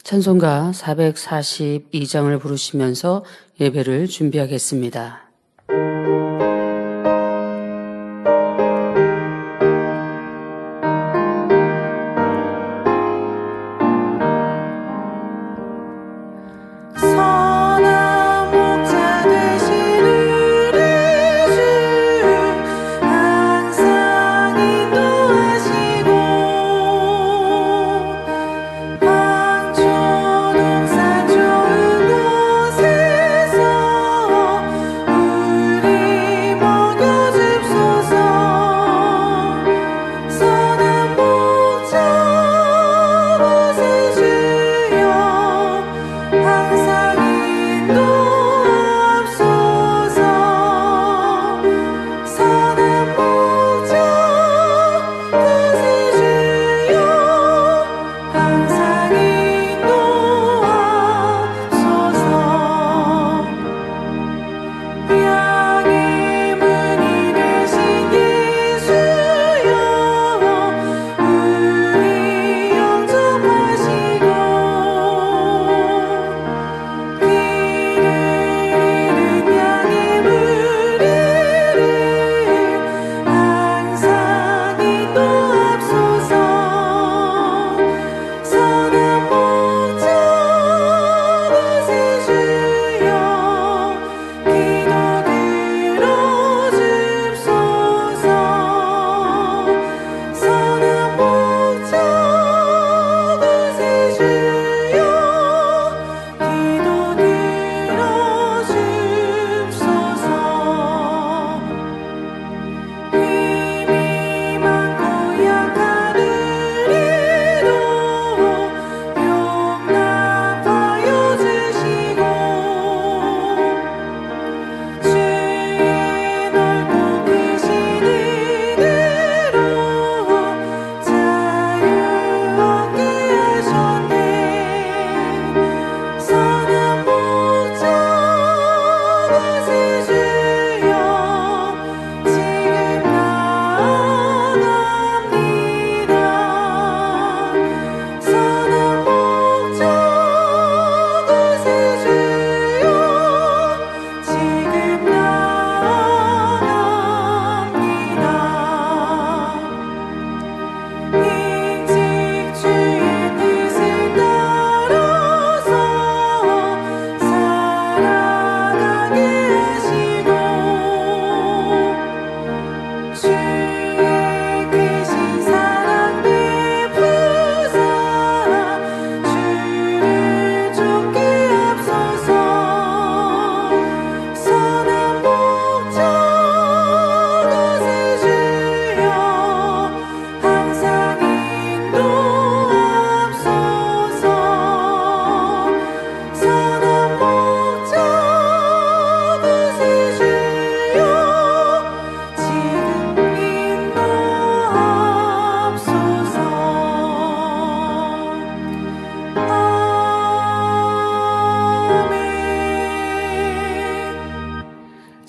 찬송가 442장을 부르시면서 예배를 준비하겠습니다.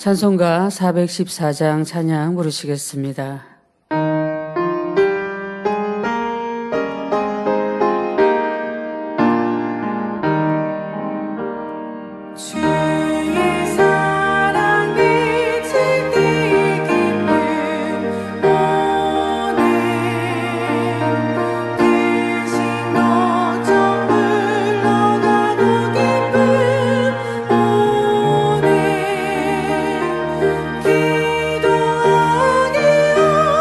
찬송가 414장 찬양 부르시겠습니다. 기도하기요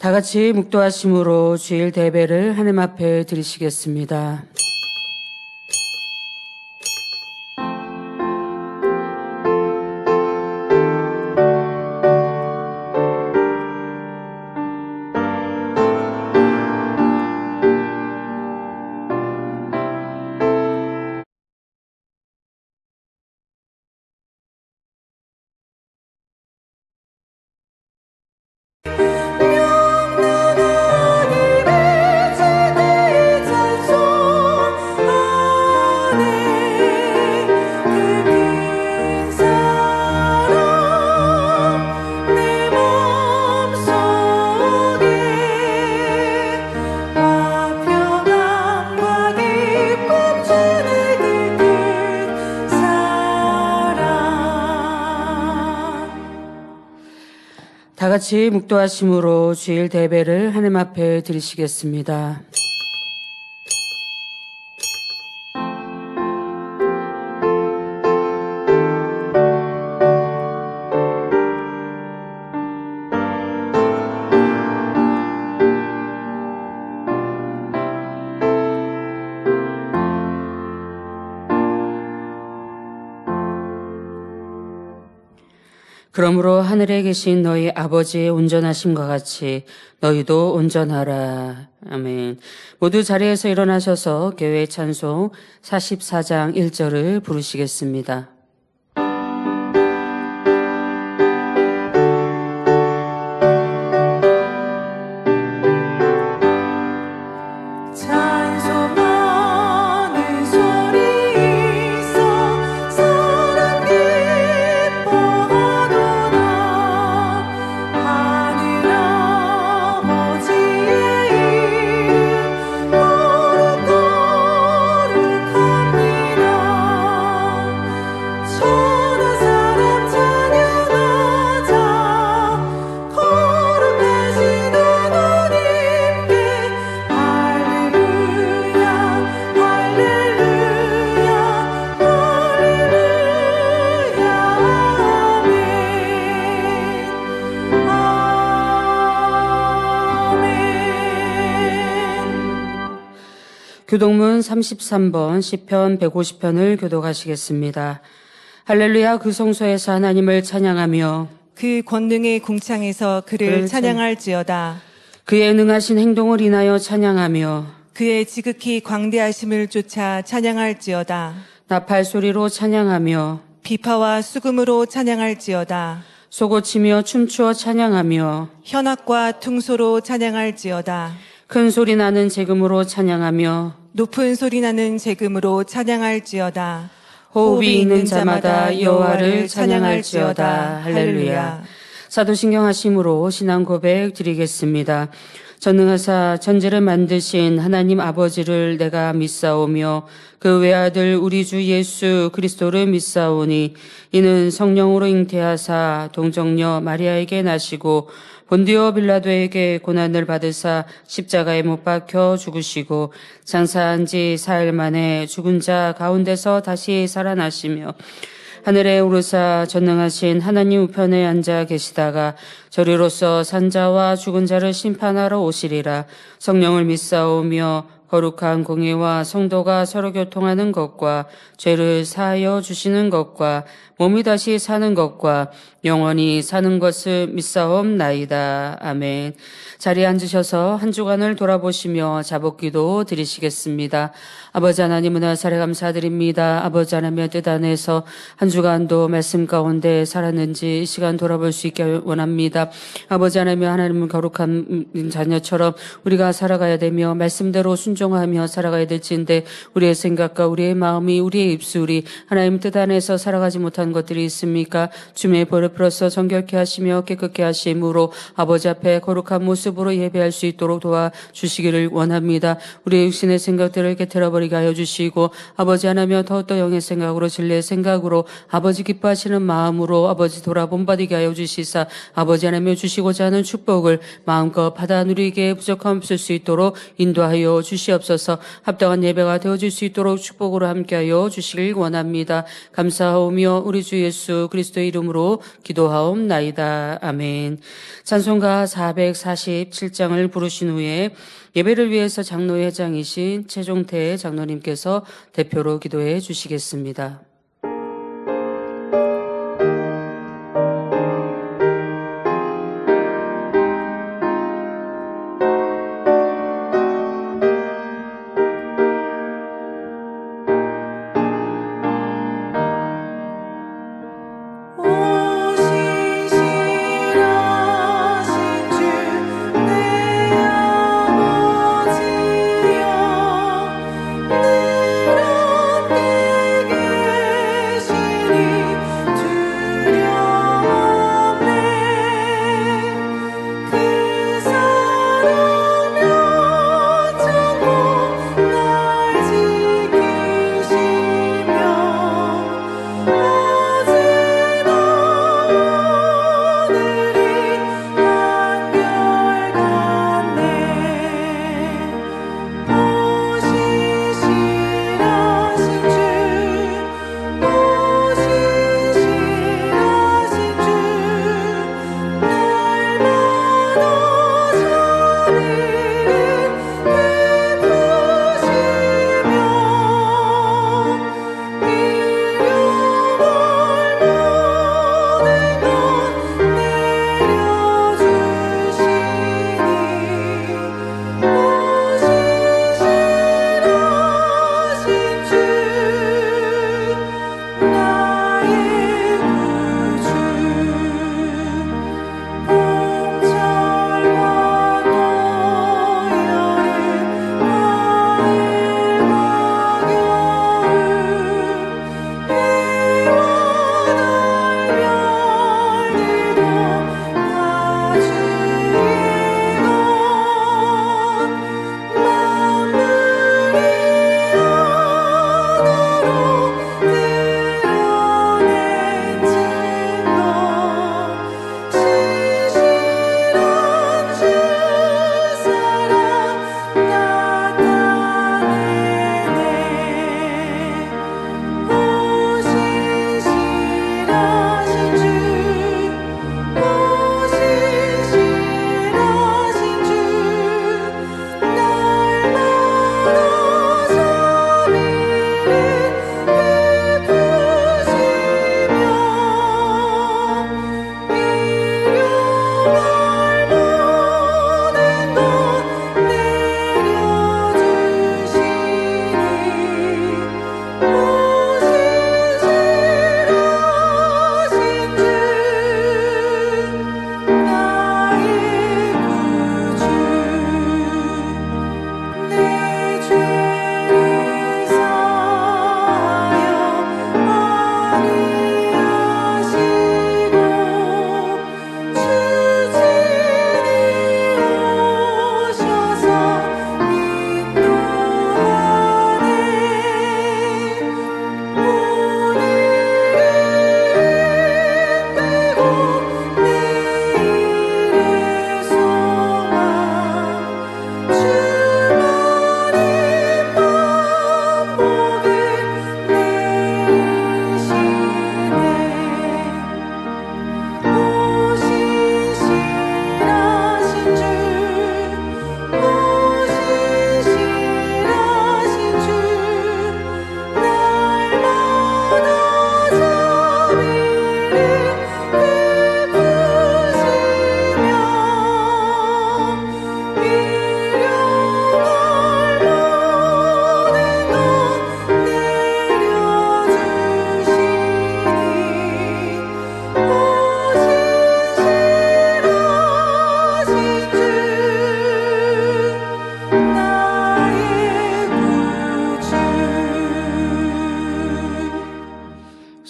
다 같이 묵도하심으로 주일 대배를 하나님 앞에 드리시겠습니다. 다 같이 묵도하심으로 주일 대배를 하나님 앞에 드리시겠습니다. 그러므로 하늘에 계신 너희 아버지의 온전하심과 같이 너희도 온전하라. 아멘. 모두 자리에서 일어나셔서 교회 찬송 44장 1절을 부르시겠습니다. 교독문 33번 시편 150편을 교독하시겠습니다. 할렐루야. 그 성소에서 하나님을 찬양하며 그 권능의 궁창에서 그를 찬양할지어다. 그의 능하신 행동을 인하여 찬양하며 그의 지극히 광대하심을 쫓아 찬양할지어다. 나팔 소리로 찬양하며 비파와 수금으로 찬양할지어다. 소고치며 춤추어 찬양하며 현악과 퉁소로 찬양할지어다. 큰 소리 나는 제금으로 찬양하며 높은 소리 나는 제금으로 찬양할지어다. 호흡이 있는 자마다 여호와를 찬양할지어다. 할렐루야. 사도신경 하심으로 신앙 고백 드리겠습니다. 전능하사 천지를 만드신 하나님 아버지를 내가 믿사오며 그 외아들 우리 주 예수 그리스도를 믿사오니 이는 성령으로 잉태하사 동정녀 마리아에게 나시고 본디오 빌라도에게 고난을 받으사 십자가에 못 박혀 죽으시고 장사한 지 4일 만에 죽은 자 가운데서 다시 살아나시며 하늘에 오르사 전능하신 하나님 우편에 앉아 계시다가 저리로서 산자와 죽은 자를 심판하러 오시리라. 성령을 믿사오며 거룩한 공의와 성도가 서로 교통하는 것과 죄를 사하여 주시는 것과 몸이 다시 사는 것과 영원히 사는 것을 믿사옵나이다. 아멘. 자리에 앉으셔서 한 주간을 돌아보시며 자복기도 드리시겠습니다. 아버지 하나님 은혜 사례 감사드립니다. 아버지 하나님의 뜻 안에서 한 주간도 말씀 가운데 살았는지 이 시간 돌아볼 수 있게 원합니다. 아버지 하나님은 거룩한 자녀처럼 우리가 살아가야 되며 말씀대로 순종하며 살아가야 될지인데 우리의 생각과 우리의 마음이 우리의 입술이 하나님 뜻 안에서 살아가지 못한 것들이 있습니까? 주의 벌을 풀어서 정결케 하시며 깨끗게 하심으로 아버지 앞에 거룩한 모습으로 예배할 수 있도록 도와주시기를 원합니다. 우리의 육신의 생각들을 깨트려버리게 하여 주시고 아버지 하나며 더욱더 영의 생각으로 진리의 생각으로 아버지 기뻐하시는 마음으로 아버지 돌아본받게 하여 주시사 아버지 하나며 주시고자 하는 축복을 마음껏 받아 누리게 부족함 없을 수 있도록 인도하여 주시옵소서. 주시옵소서. 합당한 예배가 되어질 수 있도록 축복으로 함께하여 주시길 원합니다. 감사하오며 우리 주 예수 그리스도의 이름으로 기도하옵나이다. 아멘. 찬송가 447장을 부르신 후에 예배를 위해서 장로회장이신 최종태 장로님께서 대표로 기도해 주시겠습니다.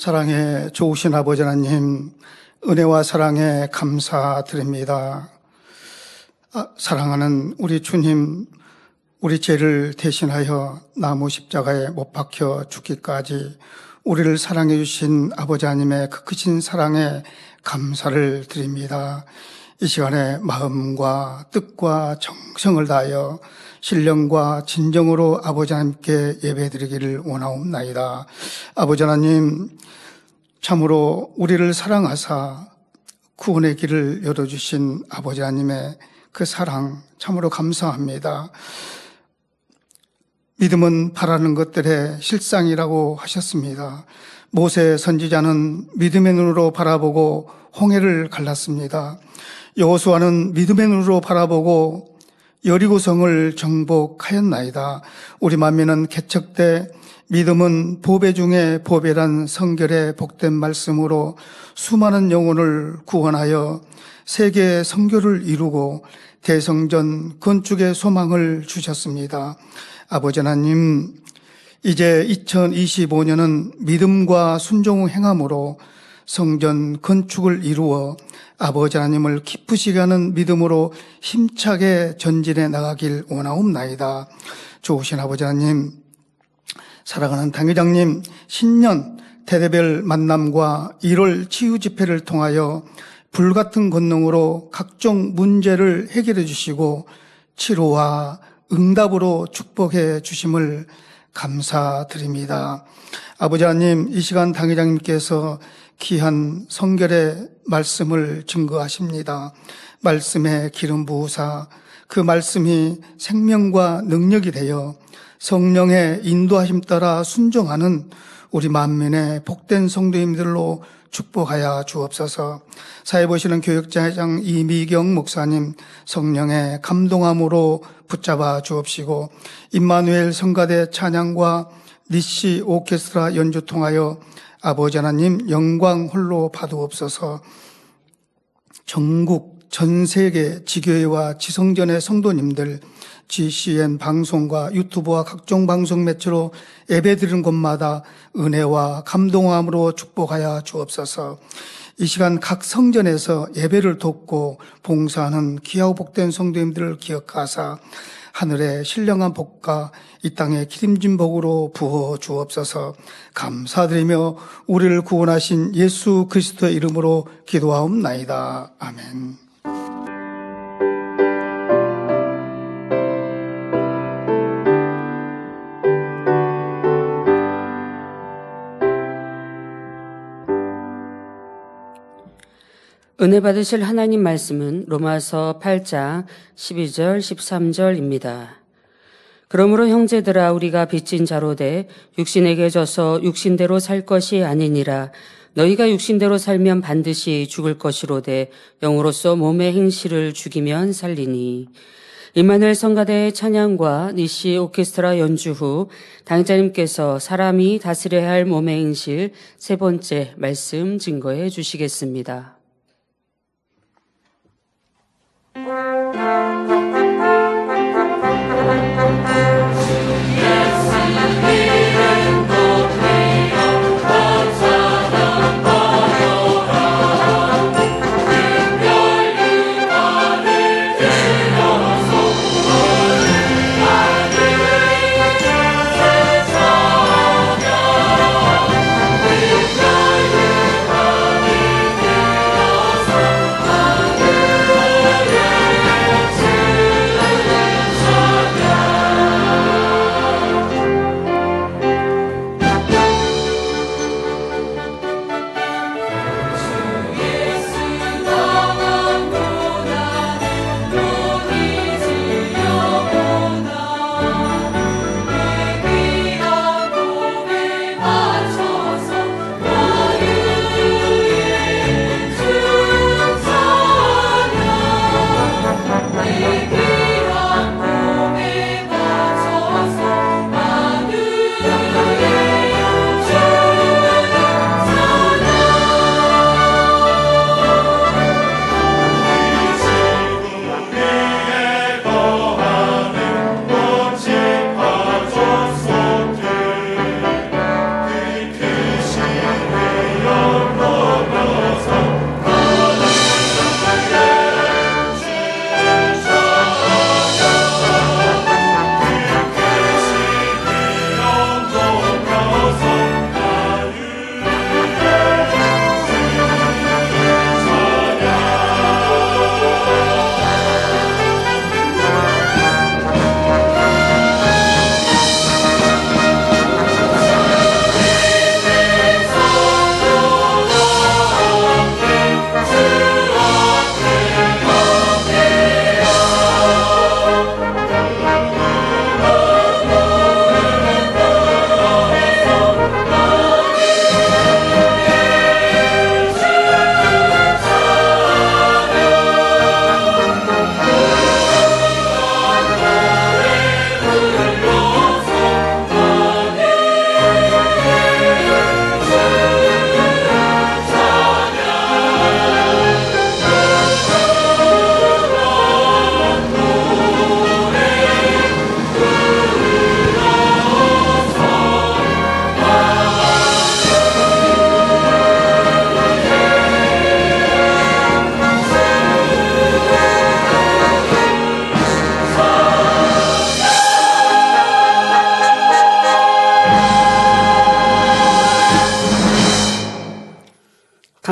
사랑의 좋으신 아버지 하나님, 은혜와 사랑에 감사드립니다. 사랑하는 우리 주님, 우리 죄를 대신하여 나무 십자가에 못 박혀 죽기까지 우리를 사랑해 주신 아버지 하나님의 그 크신 사랑에 감사를 드립니다. 이 시간에 마음과 뜻과 정성을 다하여 신령과 진정으로 아버지 하나님께 예배드리기를 원하옵나이다. 아버지 하나님, 참으로 우리를 사랑하사 구원의 길을 열어주신 아버지 하나님의 그 사랑 참으로 감사합니다. 믿음은 바라는 것들의 실상이라고 하셨습니다. 모세 선지자는 믿음의 눈으로 바라보고 홍해를 갈랐습니다. 여호수아는 믿음의 눈으로 바라보고 여리고성을 정복하였나이다. 우리 만민은 개척 때 믿음은 보배 중에 보배란 성결의 복된 말씀으로 수많은 영혼을 구원하여 세계 선교를 이루고 대성전 건축의 소망을 주셨습니다. 아버지 하나님, 이제 2025년은 믿음과 순종 행함으로 성전 건축을 이루어 아버지 하나님을 기쁘시게 하는 믿음으로 힘차게 전진해 나가길 원하옵나이다. 좋으신 아버지 하나님, 사랑하는 당회장님, 신년 대대별 만남과 1월 치유 집회를 통하여 불같은 권능으로 각종 문제를 해결해 주시고 치료와 응답으로 축복해 주심을 감사드립니다. 아버지 하나님, 이 시간 당회장님께서 귀한 성결의 말씀을 증거하십니다. 말씀의 기름 부으사 그 말씀이 생명과 능력이 되어 성령의 인도하심 따라 순종하는 우리 만민의 복된 성도님들로 축복하여 주옵소서. 사회 보시는 교육자회장 이미경 목사님 성령의 감동함으로 붙잡아 주옵시고, 임마누엘 성가대 찬양과 니시 오케스트라 연주 통하여 아버지 하나님 영광 홀로 받으옵소서. 전국 전 세계 지교회와 지성전의 성도님들, GCN 방송과 유튜브와 각종 방송 매체로 예배드리는 곳마다 은혜와 감동함으로 축복하여 주옵소서. 이 시간 각 성전에서 예배를 돕고 봉사하는 귀하고 복된 성도님들을 기억하사 하늘의 신령한 복과 이 땅의 기름진 복으로 부어 주옵소서. 감사드리며 우리를 구원하신 예수 그리스도의 이름으로 기도하옵나이다. 아멘. 은혜 받으실 하나님 말씀은 로마서 8장 12절 13절입니다. 그러므로 형제들아, 우리가 빚진 자로 돼 육신에게 져서 육신대로 살 것이 아니니라. 너희가 육신대로 살면 반드시 죽을 것이로되 영으로서 몸의 행실을 죽이면 살리니. 임마누엘 성가대의 찬양과 니시 오케스트라 연주 후 당자님께서 사람이 다스려야 할 몸의 행실 세 번째 말씀 증거해 주시겠습니다.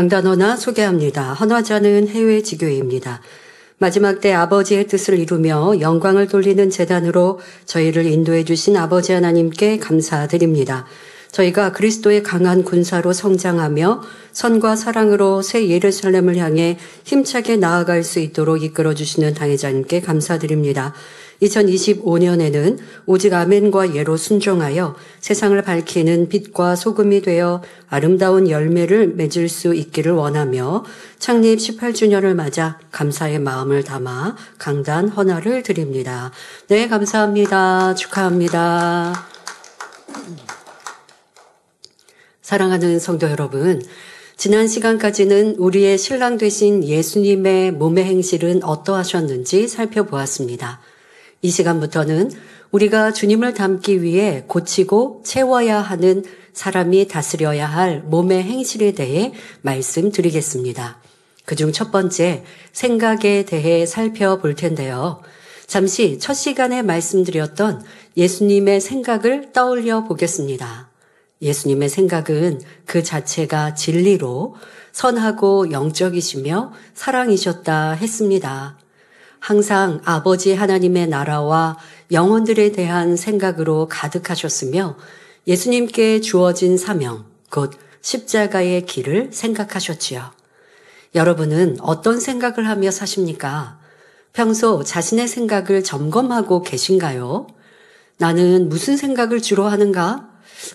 강단헌화 소개합니다. 헌화자는 해외 지교회입니다. 마지막 때 아버지의 뜻을 이루며 영광을 돌리는 제단으로 저희를 인도해 주신 아버지 하나님께 감사드립니다. 저희가 그리스도의 강한 군사로 성장하며 선과 사랑으로 새 예루살렘을 향해 힘차게 나아갈 수 있도록 이끌어 주시는 당회자님께 감사드립니다. 2025년에는 오직 아멘과 예로 순종하여 세상을 밝히는 빛과 소금이 되어 아름다운 열매를 맺을 수 있기를 원하며 창립 18주년을 맞아 감사의 마음을 담아 강단 헌화를 드립니다. 네, 감사합니다. 축하합니다. 사랑하는 성도 여러분, 지난 시간까지는 우리의 신랑 되신 예수님의 몸의 행실은 어떠하셨는지 살펴보았습니다. 이 시간부터는 우리가 주님을 닮기 위해 고치고 채워야 하는 사람이 다스려야 할 몸의 행실에 대해 말씀드리겠습니다. 그중 첫 번째, 생각에 대해 살펴볼 텐데요. 잠시 첫 시간에 말씀드렸던 예수님의 생각을 떠올려 보겠습니다. 예수님의 생각은 그 자체가 진리로 선하고 영적이시며 사랑이셨다 했습니다. 항상 아버지 하나님의 나라와 영혼들에 대한 생각으로 가득하셨으며 예수님께 주어진 사명, 곧 십자가의 길을 생각하셨지요. 여러분은 어떤 생각을 하며 사십니까? 평소 자신의 생각을 점검하고 계신가요? 나는 무슨 생각을 주로 하는가?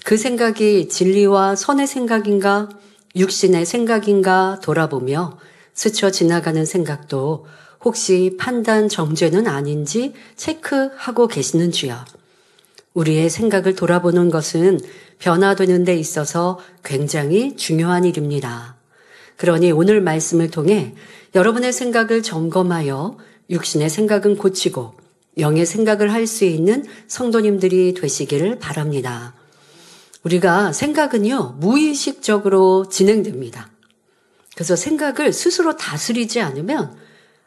그 생각이 진리와 선의 생각인가? 육신의 생각인가? 돌아보며 스쳐 지나가는 생각도 혹시 판단 정죄는 아닌지 체크하고 계시는지요? 우리의 생각을 돌아보는 것은 변화되는 데 있어서 굉장히 중요한 일입니다. 그러니 오늘 말씀을 통해 여러분의 생각을 점검하여 육신의 생각은 고치고 영의 생각을 할 수 있는 성도님들이 되시기를 바랍니다. 우리가 생각은요, 무의식적으로 진행됩니다. 그래서 생각을 스스로 다스리지 않으면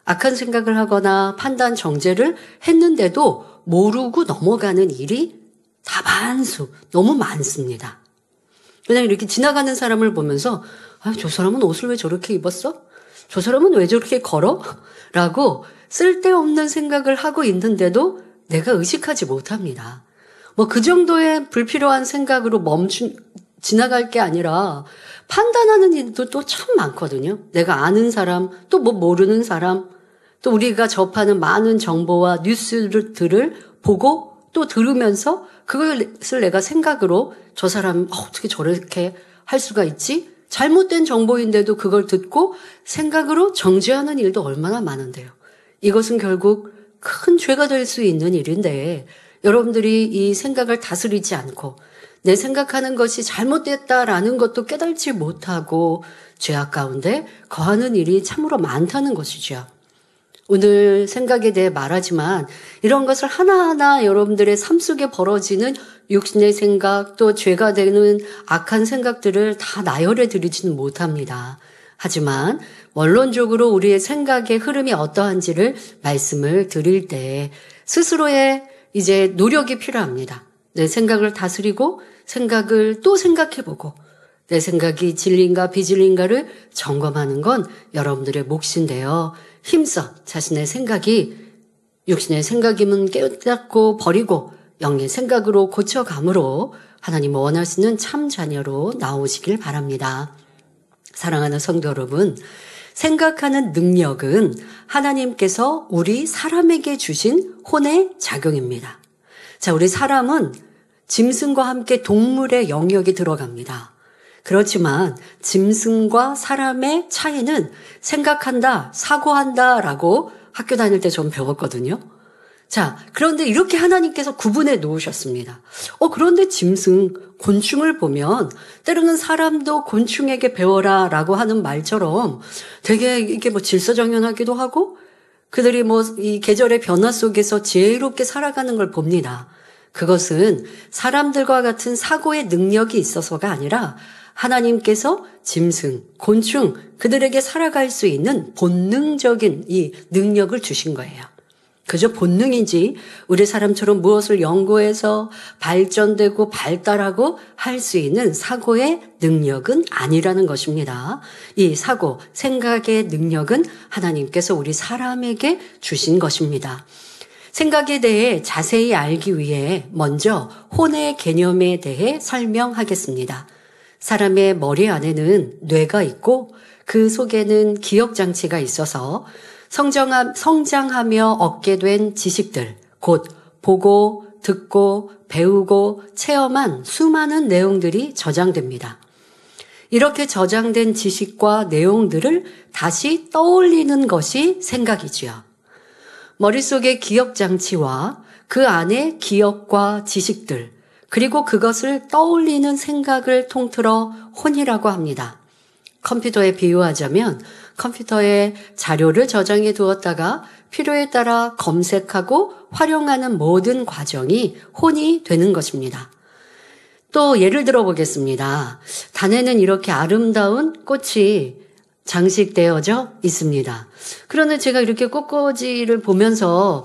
악한 생각을 하거나 판단 정죄를 했는데도 모르고 넘어가는 일이 다반수, 너무 많습니다. 그냥 이렇게 지나가는 사람을 보면서 저 사람은 옷을 왜 저렇게 입었어? 저 사람은 왜 저렇게 걸어? 라고 쓸데없는 생각을 하고 있는데도 내가 의식하지 못합니다. 그 정도의 불필요한 생각으로 지나갈 게 아니라 판단하는 일도 또 참 많거든요. 내가 아는 사람, 또 모르는 사람, 또 우리가 접하는 많은 정보와 뉴스들을 보고 또 들으면서 그것을 내가 생각으로 저 사람 어떻게 저렇게 할 수가 있지? 잘못된 정보인데도 그걸 듣고 생각으로 정죄하는 일도 얼마나 많은데요. 이것은 결국 큰 죄가 될 수 있는 일인데 여러분들이 이 생각을 다스리지 않고 내 생각하는 것이 잘못됐다라는 것도 깨달지 못하고 죄악 가운데 거하는 일이 참으로 많다는 것이죠. 오늘 생각에 대해 말하지만 이런 것을 하나하나 여러분들의 삶 속에 벌어지는 육신의 생각 또 죄가 되는 악한 생각들을 다 나열해 드리지는 못합니다. 하지만 원론적으로 우리의 생각의 흐름이 어떠한지를 말씀을 드릴 때 스스로의 이제 노력이 필요합니다. 내 생각을 다스리고 생각을 또 생각해보고 내 생각이 진리인가 비진리인가를 점검하는 건 여러분들의 몫인데요. 힘써 자신의 생각이 육신의 생각이면 깨닫고 버리고 영의 생각으로 고쳐감으로 하나님 원하시는 참 자녀로 나오시길 바랍니다. 사랑하는 성도 여러분, 생각하는 능력은 하나님께서 우리 사람에게 주신 혼의 작용입니다. 자, 우리 사람은 짐승과 함께 동물의 영역이 들어갑니다. 그렇지만 짐승과 사람의 차이는 생각한다, 사고한다 라고 학교 다닐 때 좀 배웠거든요. 자, 그런데 이렇게 하나님께서 구분해 놓으셨습니다. 그런데 짐승, 곤충을 보면 때로는 사람도 곤충에게 배워라 라고 하는 말처럼 되게 이게 질서정연하기도 하고 그들이 이 계절의 변화 속에서 지혜롭게 살아가는 걸 봅니다. 그것은 사람들과 같은 사고의 능력이 있어서가 아니라 하나님께서 짐승, 곤충, 그들에게 살아갈 수 있는 본능적인 이 능력을 주신 거예요. 그저 본능인지 우리 사람처럼 무엇을 연구해서 발전되고 발달하고 할 수 있는 사고의 능력은 아니라는 것입니다. 이 사고, 생각의 능력은 하나님께서 우리 사람에게 주신 것입니다. 생각에 대해 자세히 알기 위해 먼저 혼의 개념에 대해 설명하겠습니다. 사람의 머리 안에는 뇌가 있고 그 속에는 기억장치가 있어서 성장하며 얻게 된 지식들, 곧 보고, 듣고, 배우고, 체험한 수많은 내용들이 저장됩니다. 이렇게 저장된 지식과 내용들을 다시 떠올리는 것이 생각이지요. 머릿속의 기억장치와 그 안에 기억과 지식들, 그리고 그것을 떠올리는 생각을 통틀어 혼이라고 합니다. 컴퓨터에 비유하자면 컴퓨터에 자료를 저장해 두었다가 필요에 따라 검색하고 활용하는 모든 과정이 혼이 되는 것입니다. 또 예를 들어 보겠습니다. 단에는 이렇게 아름다운 꽃이 장식되어져 있습니다. 그런데 제가 이렇게 꽃꽂이를 보면서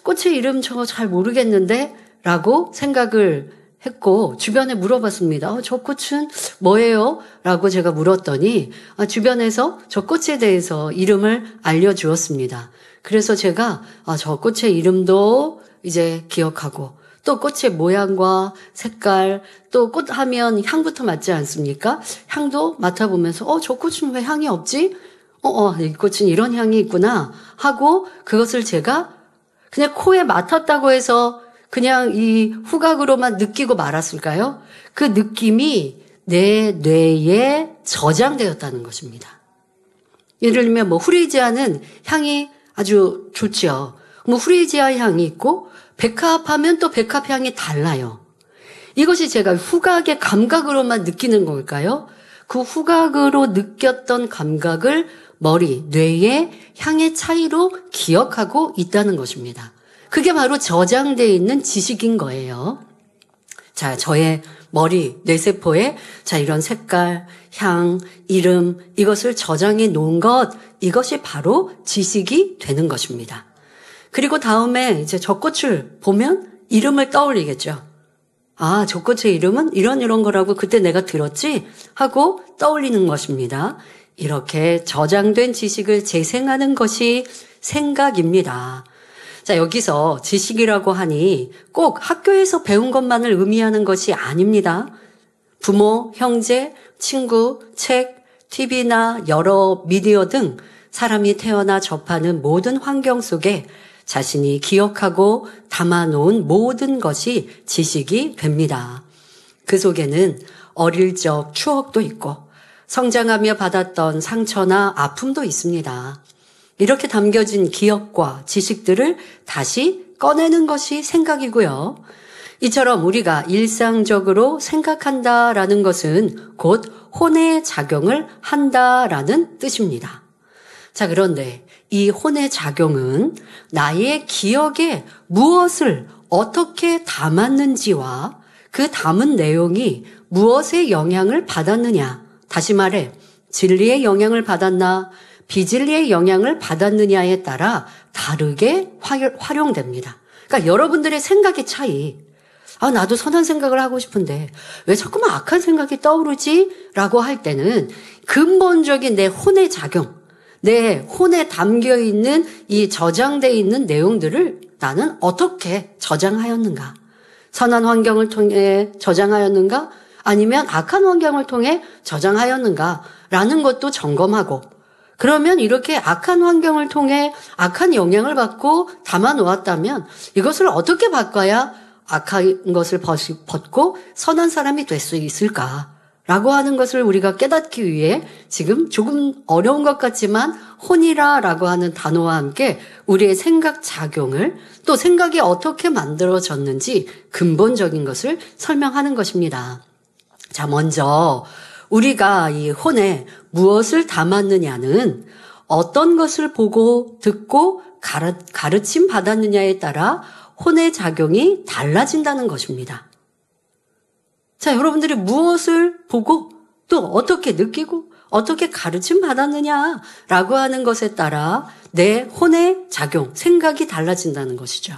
꽃의 이름 저거 잘 모르겠는데? 라고 생각을 했고 주변에 물어봤습니다. 저 꽃은 뭐예요? 라고 제가 물었더니 주변에서 저 꽃에 대해서 이름을 알려주었습니다. 그래서 제가 저 꽃의 이름도 이제 기억하고 또 꽃의 모양과 색깔, 또 꽃하면 향부터 맡지 않습니까? 향도 맡아보면서 저 꽃은 왜 향이 없지? 이 꽃은 이런 향이 있구나 하고 그것을 제가 그냥 코에 맡았다고 해서 그냥 이 후각으로만 느끼고 말았을까요? 그 느낌이 내 뇌에 저장되었다는 것입니다. 예를 들면 후리지아는 향이 아주 좋죠. 후리지아 향이 있고 백합하면 또 백합 향이 달라요. 이것이 제가 후각의 감각으로만 느끼는 걸까요? 그 후각으로 느꼈던 감각을 머리, 뇌의 향의 차이로 기억하고 있다는 것입니다. 그게 바로 저장되어 있는 지식인 거예요. 자, 저의 머리, 뇌세포에 이런 색깔, 향, 이름, 이것을 저장해 놓은 것, 이것이 바로 지식이 되는 것입니다. 그리고 다음에 이제 저 꽃을 보면 이름을 떠올리겠죠. 저 꽃의 이름은 이런 거라고 그때 내가 들었지? 하고 떠올리는 것입니다. 이렇게 저장된 지식을 재생하는 것이 생각입니다. 자, 여기서 지식이라고 하니 꼭 학교에서 배운 것만을 의미하는 것이 아닙니다. 부모, 형제, 친구, 책, TV나 여러 미디어 등 사람이 태어나 접하는 모든 환경 속에 자신이 기억하고 담아놓은 모든 것이 지식이 됩니다. 그 속에는 어릴 적 추억도 있고 성장하며 받았던 상처나 아픔도 있습니다. 이렇게 담겨진 기억과 지식들을 다시 꺼내는 것이 생각이고요. 이처럼 우리가 일상적으로 생각한다라는 것은 곧 혼의 작용을 한다라는 뜻입니다. 자, 그런데 이 혼의 작용은 나의 기억에 무엇을 어떻게 담았는지와 그 담은 내용이 무엇의 영향을 받았느냐, 다시 말해 진리의 영향을 받았나 비진리의 영향을 받았느냐에 따라 다르게 활용됩니다. 그러니까 여러분들의 생각의 차이, 나도 선한 생각을 하고 싶은데 왜 자꾸만 악한 생각이 떠오르지? 라고 할 때는 근본적인 내 혼의 작용, 내 혼에 담겨있는 이 저장되어 있는 내용들을 나는 어떻게 저장하였는가? 선한 환경을 통해 저장하였는가? 아니면 악한 환경을 통해 저장하였는가? 라는 것도 점검하고, 그러면 이렇게 악한 환경을 통해 악한 영향을 받고 담아 놓았다면 이것을 어떻게 바꿔야 악한 것을 벗고 선한 사람이 될 수 있을까라고 하는 것을 우리가 깨닫기 위해 지금 조금 어려운 것 같지만 혼이라라고 하는 단어와 함께 우리의 생각 작용을, 또 생각이 어떻게 만들어졌는지 근본적인 것을 설명하는 것입니다. 자, 먼저 우리가 이 혼에 무엇을 담았느냐는 어떤 것을 보고 듣고 가르침 받았느냐에 따라 혼의 작용이 달라진다는 것입니다. 자, 여러분들이 무엇을 보고 또 어떻게 느끼고 어떻게 가르침 받았느냐라고 하는 것에 따라 내 혼의 작용, 생각이 달라진다는 것이죠.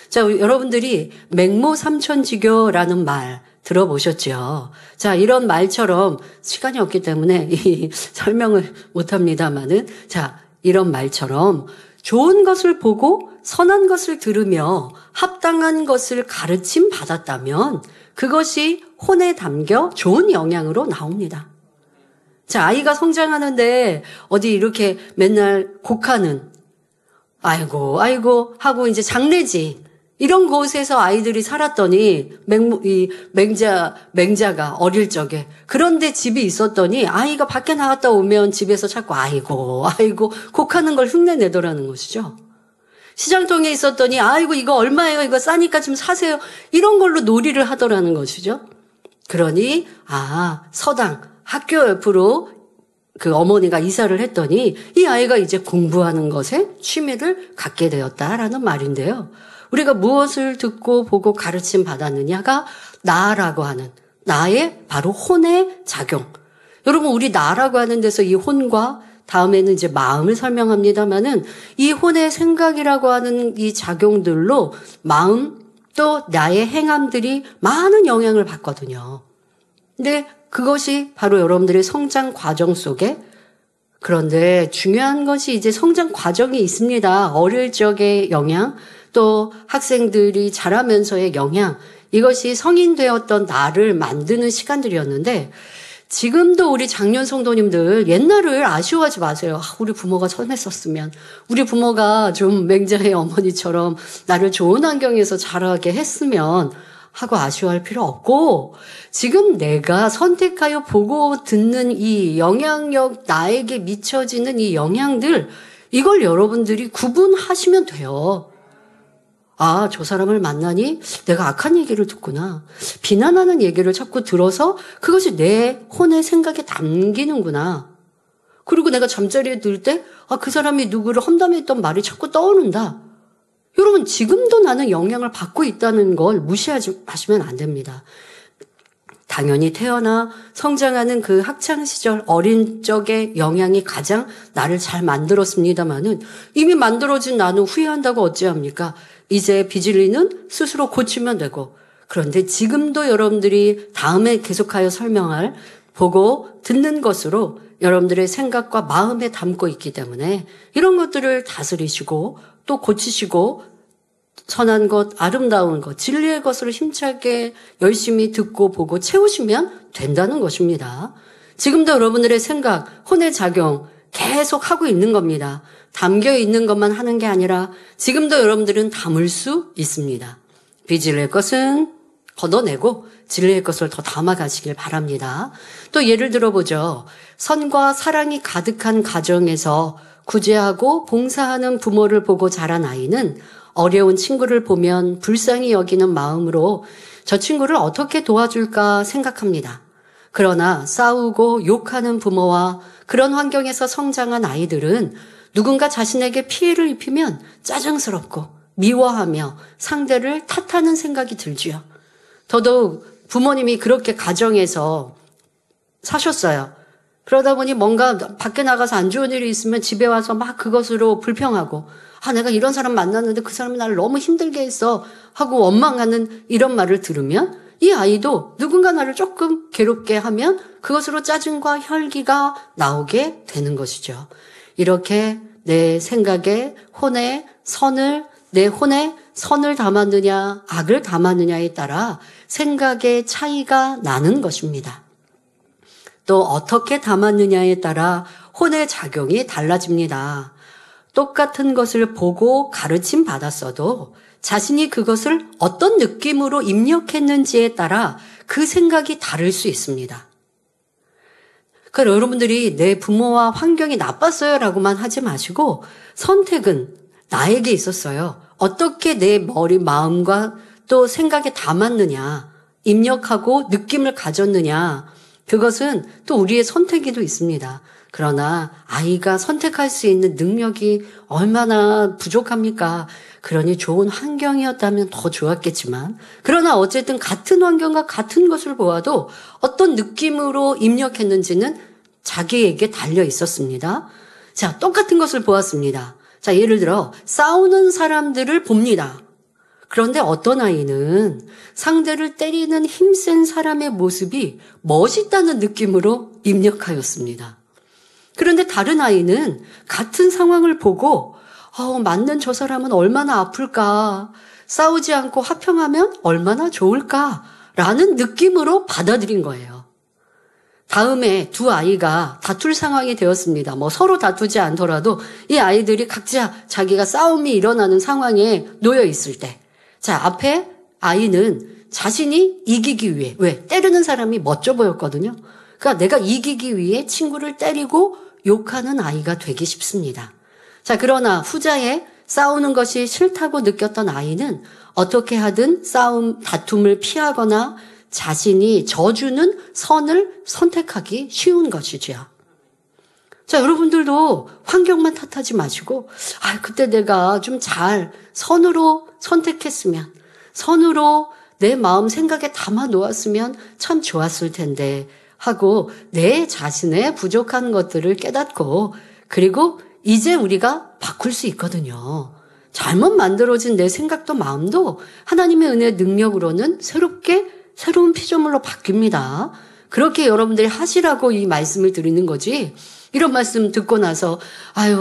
자, 여러분들이 맹모삼천지교라는 말 들어보셨죠? 자, 이런 말처럼 시간이 없기 때문에 설명을 못합니다만은, 자, 이런 말처럼 좋은 것을 보고 선한 것을 들으며 합당한 것을 가르침 받았다면 그것이 혼에 담겨 좋은 영향으로 나옵니다. 자, 아이가 성장하는데 어디 이렇게 맨날 곡하는 아이고 하고 이제 장례지 이런 곳에서 아이들이 살았더니 맹자가 어릴 적에 그런데 집이 있었더니 아이가 밖에 나갔다 오면 집에서 자꾸 아이고 곡하는 걸 흉내내더라는 것이죠. 시장통에 있었더니 아이고 이거 얼마예요? 이거 싸니까 좀 사세요. 이런 걸로 놀이를 하더라는 것이죠. 그러니 서당 학교 옆으로 그 어머니가 이사를 했더니 이 아이가 이제 공부하는 것에 취미를 갖게 되었다라는 말인데요. 우리가 무엇을 듣고 보고 가르침 받았느냐가 나라고 하는 나의 바로 혼의 작용. 여러분 우리 나라고 하는 데서 이 혼과 다음에는 이제 마음을 설명합니다만은 이 혼의 생각이라고 하는 이 작용들로 마음 또 나의 행함들이 많은 영향을 받거든요. 근데 그것이 바로 여러분들의 성장 과정 속에 그런데 중요한 것이 이제 성장 과정이 있습니다. 어릴 적의 영향 또 학생들이 자라면서의 영향 이것이 성인 되었던 나를 만드는 시간들이었는데 지금도 우리 장년 성도님들 옛날을 아쉬워하지 마세요. 우리 부모가 선했었으면 우리 부모가 좀 맹자의 어머니처럼 나를 좋은 환경에서 자라게 했으면 하고 아쉬워할 필요 없고 지금 내가 선택하여 보고 듣는 이 영향력 나에게 미쳐지는 이 영향들 이걸 여러분들이 구분하시면 돼요. 저 사람을 만나니 내가 악한 얘기를 듣구나. 비난하는 얘기를 자꾸 들어서 그것이 내 혼의 생각에 담기는구나. 그리고 내가 잠자리에 들 때 그 사람이 누구를 험담했던 말이 자꾸 떠오른다. 여러분 지금도 나는 영향을 받고 있다는 걸 무시하지 마시면 안 됩니다. 당연히 태어나 성장하는 그 학창시절 어린 적의 영향이 가장 나를 잘 만들었습니다마는 이미 만들어진 나는 후회한다고 어찌합니까? 이제 빚을리는 스스로 고치면 되고 그런데 지금도 여러분들이 다음에 계속하여 설명할 보고 듣는 것으로 여러분들의 생각과 마음에 담고 있기 때문에 이런 것들을 다스리시고 또 고치시고 선한 것, 아름다운 것, 진리의 것을 힘차게 열심히 듣고 보고 채우시면 된다는 것입니다. 지금도 여러분들의 생각, 혼의 작용 계속 하고 있는 겁니다. 담겨 있는 것만 하는 게 아니라 지금도 여러분들은 담을 수 있습니다. 빚을 것은 걷어내고 진리의 것을 더 담아가시길 바랍니다. 또 예를 들어보죠. 선과 사랑이 가득한 가정에서 구제하고 봉사하는 부모를 보고 자란 아이는 어려운 친구를 보면 불쌍히 여기는 마음으로 저 친구를 어떻게 도와줄까 생각합니다. 그러나 싸우고 욕하는 부모와 그런 환경에서 성장한 아이들은 누군가 자신에게 피해를 입히면 짜증스럽고 미워하며 상대를 탓하는 생각이 들지요. 더더욱 부모님이 그렇게 가정에서 사셨어요. 그러다 보니 뭔가 밖에 나가서 안 좋은 일이 있으면 집에 와서 막 그것으로 불평하고 내가 이런 사람 만났는데 그 사람이 나를 너무 힘들게 했어 하고 원망하는 이런 말을 들으면 이 아이도 누군가 나를 조금 괴롭게 하면 그것으로 짜증과 혈기가 나오게 되는 것이죠. 이렇게 내 생각에 혼에 선을 내 혼에 선을 담았느냐 악을 담았느냐에 따라 생각의 차이가 나는 것입니다. 또 어떻게 담았느냐에 따라 혼의 작용이 달라집니다. 똑같은 것을 보고 가르침 받았어도 자신이 그것을 어떤 느낌으로 입력했는지에 따라 그 생각이 다를 수 있습니다. 그러니까 여러분들이 내 부모와 환경이 나빴어요 라고만 하지 마시고 선택은 나에게 있었어요. 어떻게 내 머리, 마음과 또 생각에 담았느냐, 입력하고 느낌을 가졌느냐, 그것은 또 우리의 선택에도 있습니다. 그러나 아이가 선택할 수 있는 능력이 얼마나 부족합니까? 그러니 좋은 환경이었다면 더 좋았겠지만 그러나 어쨌든 같은 환경과 같은 것을 보아도 어떤 느낌으로 입력했는지는 자기에게 달려 있었습니다. 자, 똑같은 것을 보았습니다. 자, 예를 들어 싸우는 사람들을 봅니다. 그런데 어떤 아이는 상대를 때리는 힘센 사람의 모습이 멋있다는 느낌으로 입력하였습니다. 그런데 다른 아이는 같은 상황을 보고 맞는 저 사람은 얼마나 아플까, 싸우지 않고 화평하면 얼마나 좋을까라는 느낌으로 받아들인 거예요. 다음에 두 아이가 다툴 상황이 되었습니다. 서로 다투지 않더라도 이 아이들이 각자 자기가 싸움이 일어나는 상황에 놓여 있을 때, 자, 앞에 아이는 자신이 이기기 위해, 왜? 때리는 사람이 멋져 보였거든요. 그러니까 내가 이기기 위해 친구를 때리고 욕하는 아이가 되기 쉽습니다. 자, 그러나 후자에 싸우는 것이 싫다고 느꼈던 아이는 어떻게 하든 다툼을 피하거나 자신이 져주는 선을 선택하기 쉬운 것이지요. 자, 여러분들도 환경만 탓하지 마시고, 그때 내가 좀 잘 선으로 선택했으면, 선으로 내 마음 생각에 담아 놓았으면 참 좋았을 텐데 하고 내 자신의 부족한 것들을 깨닫고, 그리고 이제 우리가 바꿀 수 있거든요. 잘못 만들어진 내 생각도 마음도 하나님의 은혜의 능력으로는 새로운 피조물로 바뀝니다. 그렇게 여러분들이 하시라고 이 말씀을 드리는 거지, 이런 말씀 듣고 나서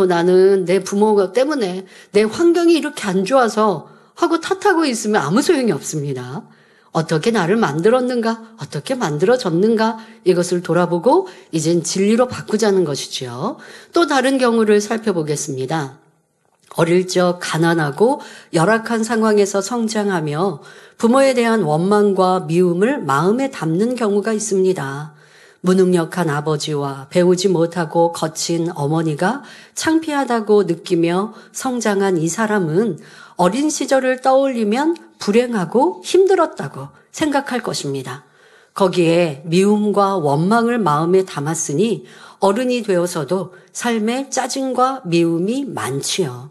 나는 내 부모 때문에 내 환경이 이렇게 안 좋아서 하고 탓하고 있으면 아무 소용이 없습니다. 어떻게 나를 만들었는가, 어떻게 만들어졌는가, 이것을 돌아보고 이젠 진리로 바꾸자는 것이지요. 또 다른 경우를 살펴보겠습니다. 어릴 적 가난하고 열악한 상황에서 성장하며 부모에 대한 원망과 미움을 마음에 담는 경우가 있습니다. 무능력한 아버지와 배우지 못하고 거친 어머니가 창피하다고 느끼며 성장한 이 사람은 어린 시절을 떠올리면 불행하고 힘들었다고 생각할 것입니다. 거기에 미움과 원망을 마음에 담았으니 어른이 되어서도 삶에 짜증과 미움이 많지요.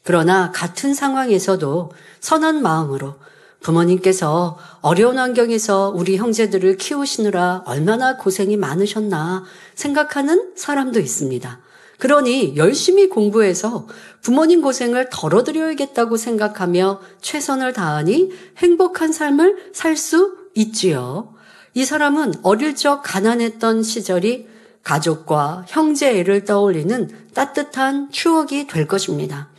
그러나 같은 상황에서도 선한 마음으로 부모님께서 어려운 환경에서 우리 형제들을 키우시느라 얼마나 고생이 많으셨나 생각하는 사람도 있습니다. 그러니 열심히 공부해서 부모님 고생을 덜어드려야겠다고 생각하며 최선을 다하니 행복한 삶을 살 수 있지요. 이 사람은 어릴 적 가난했던 시절이 가족과 형제애를 떠올리는 따뜻한 추억이 될 것입니다.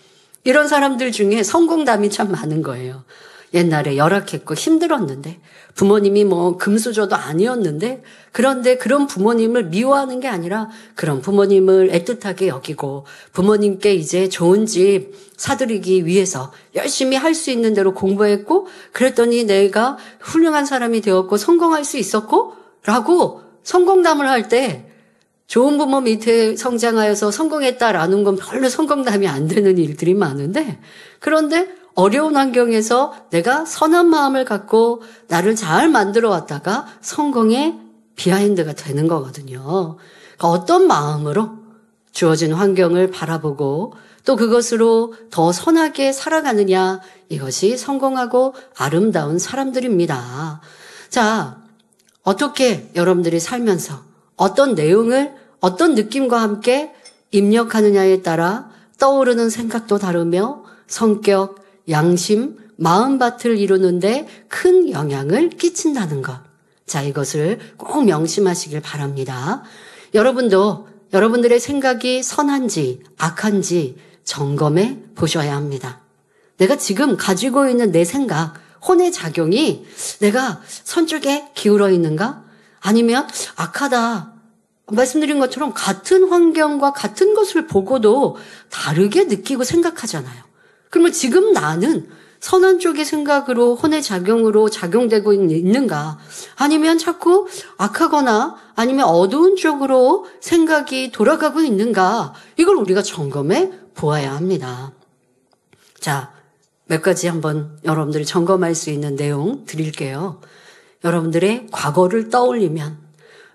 이런 사람들 중에 성공담이 참 많은 거예요. 옛날에 열악했고 힘들었는데 부모님이 금수저도 아니었는데, 그런데 그런 부모님을 미워하는 게 아니라 그런 부모님을 애틋하게 여기고 부모님께 이제 좋은 집 사드리기 위해서 열심히 할 수 있는 대로 공부했고, 그랬더니 내가 훌륭한 사람이 되었고 성공할 수 있었고 라고 성공담을 할 때, 좋은 부모 밑에 성장하여서 성공했다라는 건 별로 성공담이 안 되는 일들이 많은데, 그런데 어려운 환경에서 내가 선한 마음을 갖고 나를 잘 만들어 왔다가 성공의 비하인드가 되는 거거든요. 그러니까 어떤 마음으로 주어진 환경을 바라보고 또 그것으로 더 선하게 살아가느냐, 이것이 성공하고 아름다운 사람들입니다. 자, 어떻게 여러분들이 살면서 어떤 내용을 어떤 느낌과 함께 입력하느냐에 따라 떠오르는 생각도 다르며 성격, 양심, 마음밭을 이루는데 큰 영향을 끼친다는 것. 자, 이것을 꼭 명심하시길 바랍니다. 여러분도 여러분들의 생각이 선한지 악한지 점검해 보셔야 합니다. 내가 지금 가지고 있는 내 생각, 혼의 작용이 내가 선쪽에 기울어 있는가? 아니면 악하다. 말씀드린 것처럼 같은 환경과 같은 것을 보고도 다르게 느끼고 생각하잖아요. 그러면 지금 나는 선한 쪽의 생각으로 혼의 작용으로 작용되고 있는가? 아니면 자꾸 악하거나 아니면 어두운 쪽으로 생각이 돌아가고 있는가? 이걸 우리가 점검해 보아야 합니다. 자, 몇 가지 한번 여러분들이 점검할 수 있는 내용 드릴게요. 여러분들의 과거를 떠올리면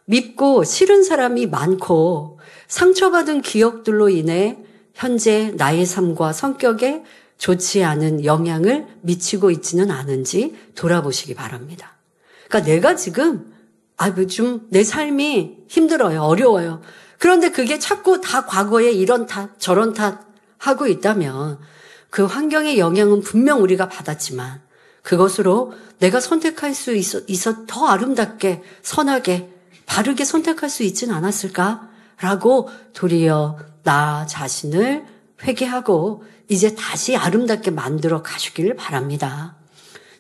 밉고 싫은 사람이 많고 상처받은 기억들로 인해 현재 나의 삶과 성격에 좋지 않은 영향을 미치고 있지는 않은지 돌아보시기 바랍니다. 그러니까 내가 지금 좀 내 삶이 힘들어요. 어려워요. 그런데 그게 자꾸 다 과거에 이런 탓 저런 탓 하고 있다면 그 환경의 영향은 분명 우리가 받았지만 그것으로 내가 선택할 수 있어 더 아름답게, 선하게, 바르게 선택할 수 있진 않았을까라고 도리어 나 자신을 회개하고 이제 다시 아름답게 만들어 가시기를 바랍니다.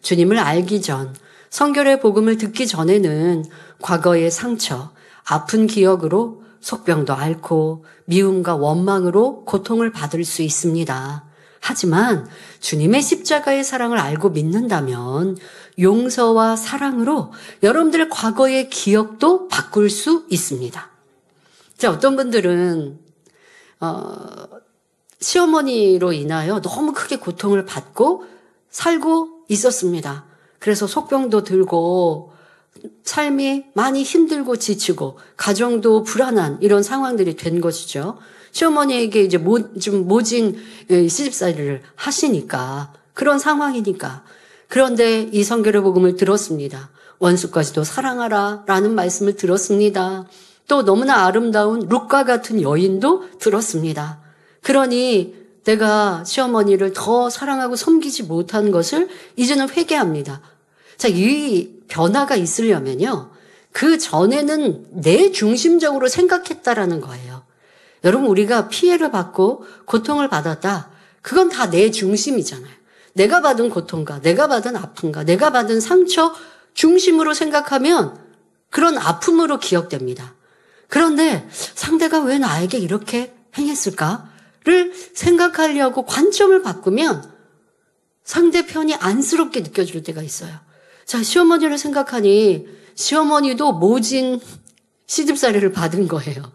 주님을 알기 전, 성결의 복음을 듣기 전에는 과거의 상처, 아픈 기억으로 속병도 앓고 미움과 원망으로 고통을 받을 수 있습니다. 하지만 주님의 십자가의 사랑을 알고 믿는다면 용서와 사랑으로 여러분들의 과거의 기억도 바꿀 수 있습니다. 자, 어떤 분들은 시어머니로 인하여 너무 크게 고통을 받고 살고 있었습니다. 그래서 속병도 들고 삶이 많이 힘들고 지치고 가정도 불안한 이런 상황들이 된 것이죠. 시어머니에게 이제 좀 모진 시집살이를 하시니까 그런 상황이니까. 그런데 이 성결의 복음을 들었습니다. 원수까지도 사랑하라 라는 말씀을 들었습니다. 또 너무나 아름다운 룻과 같은 여인도 들었습니다. 그러니 내가 시어머니를 더 사랑하고 섬기지 못한 것을 이제는 회개합니다. 자, 이 변화가 있으려면요. 그 전에는 내 중심적으로 생각했다라는 거예요. 여러분, 우리가 피해를 받고 고통을 받았다. 그건 다 내 중심이잖아요. 내가 받은 고통과 내가 받은 아픔과 내가 받은 상처 중심으로 생각하면 그런 아픔으로 기억됩니다. 그런데 상대가 왜 나에게 이렇게 행했을까를 생각하려고 관점을 바꾸면 상대편이 안쓰럽게 느껴질 때가 있어요. 자, 시어머니를 생각하니 시어머니도 모진 시집살이를 받은 거예요.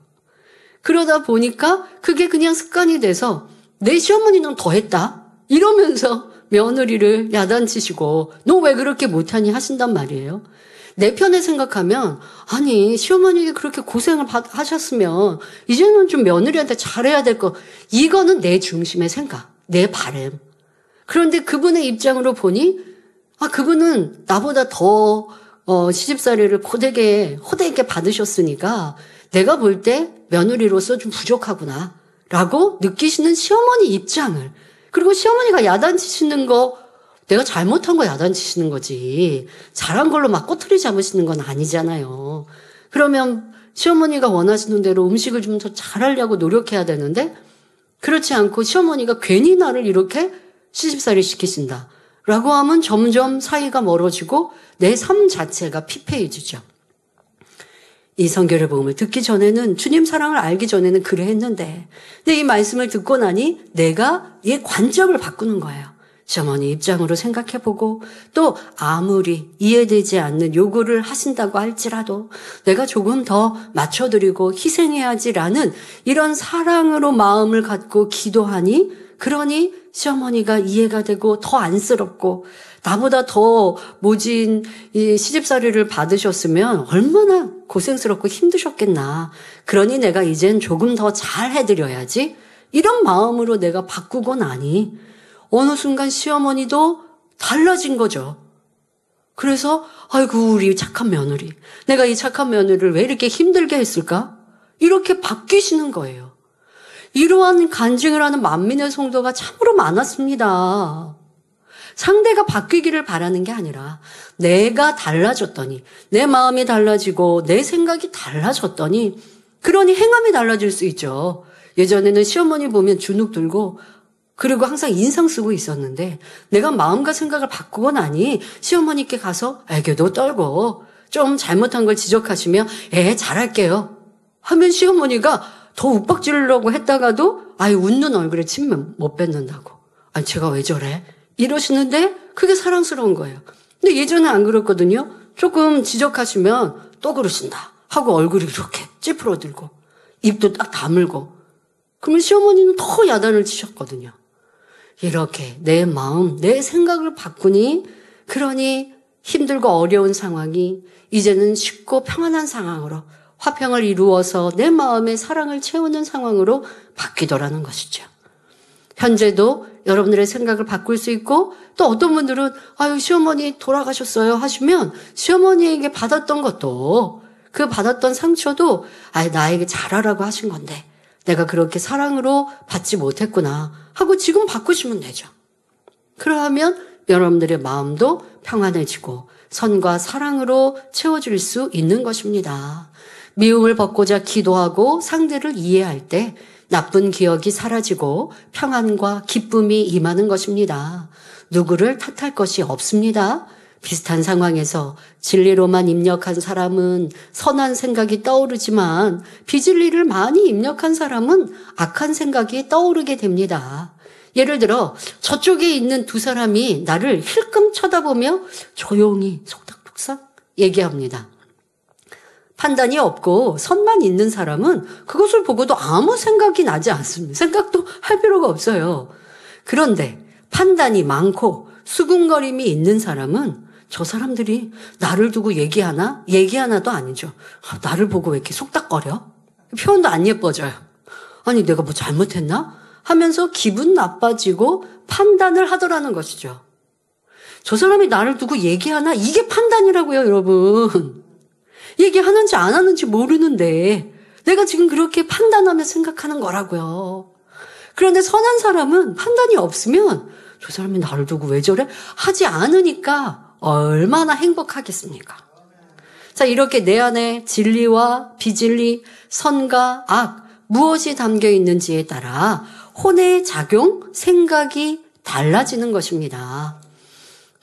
그러다 보니까 그게 그냥 습관이 돼서 내 시어머니는 더 했다 이러면서 며느리를 야단치시고 너 왜 그렇게 못하니 하신단 말이에요. 내 편에 생각하면 아니 시어머니가 그렇게 고생을 하셨으면 이제는 좀 며느리한테 잘해야 될 거. 이거는 내 중심의 생각, 내 바람. 그런데 그분의 입장으로 보니 그분은 나보다 더 시집살이를 호되게 받으셨으니까 내가 볼 때 며느리로서 좀 부족하구나 라고 느끼시는 시어머니 입장을, 그리고 시어머니가 야단치시는 거 내가 잘못한 거 야단치시는 거지 잘한 걸로 막 꼬투리 잡으시는 건 아니잖아요. 그러면 시어머니가 원하시는 대로 음식을 좀 더 잘하려고 노력해야 되는데 그렇지 않고 시어머니가 괜히 나를 이렇게 시집살이 시키신다 라고 하면 점점 사이가 멀어지고 내 삶 자체가 피폐해지죠. 이 성결의 복음을 듣기 전에는, 주님 사랑을 알기 전에는 그래 했는데, 근데 이 말씀을 듣고 나니 내가 이 관점을 바꾸는 거예요. 시어머니 입장으로 생각해보고 또 아무리 이해되지 않는 요구를 하신다고 할지라도 내가 조금 더 맞춰드리고 희생해야지라는 이런 사랑으로 마음을 갖고 기도하니, 그러니 시어머니가 이해가 되고 더 안쓰럽고 나보다 더 모진 이 시집살이를 받으셨으면 얼마나 고생스럽고 힘드셨겠나. 그러니 내가 이젠 조금 더 잘 해드려야지. 이런 마음으로 내가 바꾸고 나니 어느 순간 시어머니도 달라진 거죠. 그래서 아이고 우리 착한 며느리, 내가 이 착한 며느리를 왜 이렇게 힘들게 했을까? 이렇게 바뀌시는 거예요. 이러한 간증을 하는 만민의 성도가 참으로 많았습니다. 상대가 바뀌기를 바라는 게 아니라 내가 달라졌더니, 내 마음이 달라지고 내 생각이 달라졌더니 그러니 행함이 달라질 수 있죠. 예전에는 시어머니 보면 주눅 들고 그리고 항상 인상 쓰고 있었는데 내가 마음과 생각을 바꾸고 나니 시어머니께 가서 애교도 떨고 좀 잘못한 걸 지적하시면 잘할게요 하면 시어머니가 더 욱박지르려고 했다가도 웃는 얼굴에 침 못 뱉는다고. 제가 왜 저래? 이러시는데 그게 사랑스러운 거예요. 근데 예전에 안 그랬거든요. 조금 지적하시면 또 그러신다 하고 얼굴이 이렇게 찌푸러들고 입도 딱 다물고, 그러면 시어머니는 더 야단을 치셨거든요. 이렇게 내 마음, 내 생각을 바꾸니 그러니 힘들고 어려운 상황이 이제는 쉽고 평안한 상황으로, 화평을 이루어서 내 마음에 사랑을 채우는 상황으로 바뀌더라는 것이죠. 현재도 여러분들의 생각을 바꿀 수 있고, 또 어떤 분들은 시어머니 돌아가셨어요 하시면 시어머니에게 받았던 것도, 그 받았던 상처도 나에게 잘하라고 하신 건데 내가 그렇게 사랑으로 받지 못했구나 하고 지금 바꾸시면 되죠. 그러면 여러분들의 마음도 평안해지고 선과 사랑으로 채워질 수 있는 것입니다. 미움을 벗고자 기도하고 상대를 이해할 때 나쁜 기억이 사라지고 평안과 기쁨이 임하는 것입니다. 누구를 탓할 것이 없습니다. 비슷한 상황에서 진리로만 입력한 사람은 선한 생각이 떠오르지만 비진리를 많이 입력한 사람은 악한 생각이 떠오르게 됩니다. 예를 들어 저쪽에 있는 두 사람이 나를 힐끔 쳐다보며 조용히 속닥속닥 얘기합니다. 판단이 없고 선만 있는 사람은 그것을 보고도 아무 생각이 나지 않습니다. 생각도 할 필요가 없어요. 그런데 판단이 많고 수군거림이 있는 사람은 저 사람들이 나를 두고 얘기하나? 얘기하나도 아니죠. 나를 보고 왜 이렇게 속닥거려? 표현도 안 예뻐져요. 아니 내가 뭐 잘못했나? 하면서 기분 나빠지고 판단을 하더라는 것이죠. 저 사람이 나를 두고 얘기하나? 이게 판단이라고요, 여러분. 얘기하는지 안 하는지 모르는데 내가 지금 그렇게 판단하며 생각하는 거라고요. 그런데 선한 사람은 판단이 없으면 저 사람이 나를 두고 왜 저래? 하지 않으니까 얼마나 행복하겠습니까? 자, 이렇게 내 안에 진리와 비진리, 선과 악, 무엇이 담겨 있는지에 따라 혼의 작용, 생각이 달라지는 것입니다.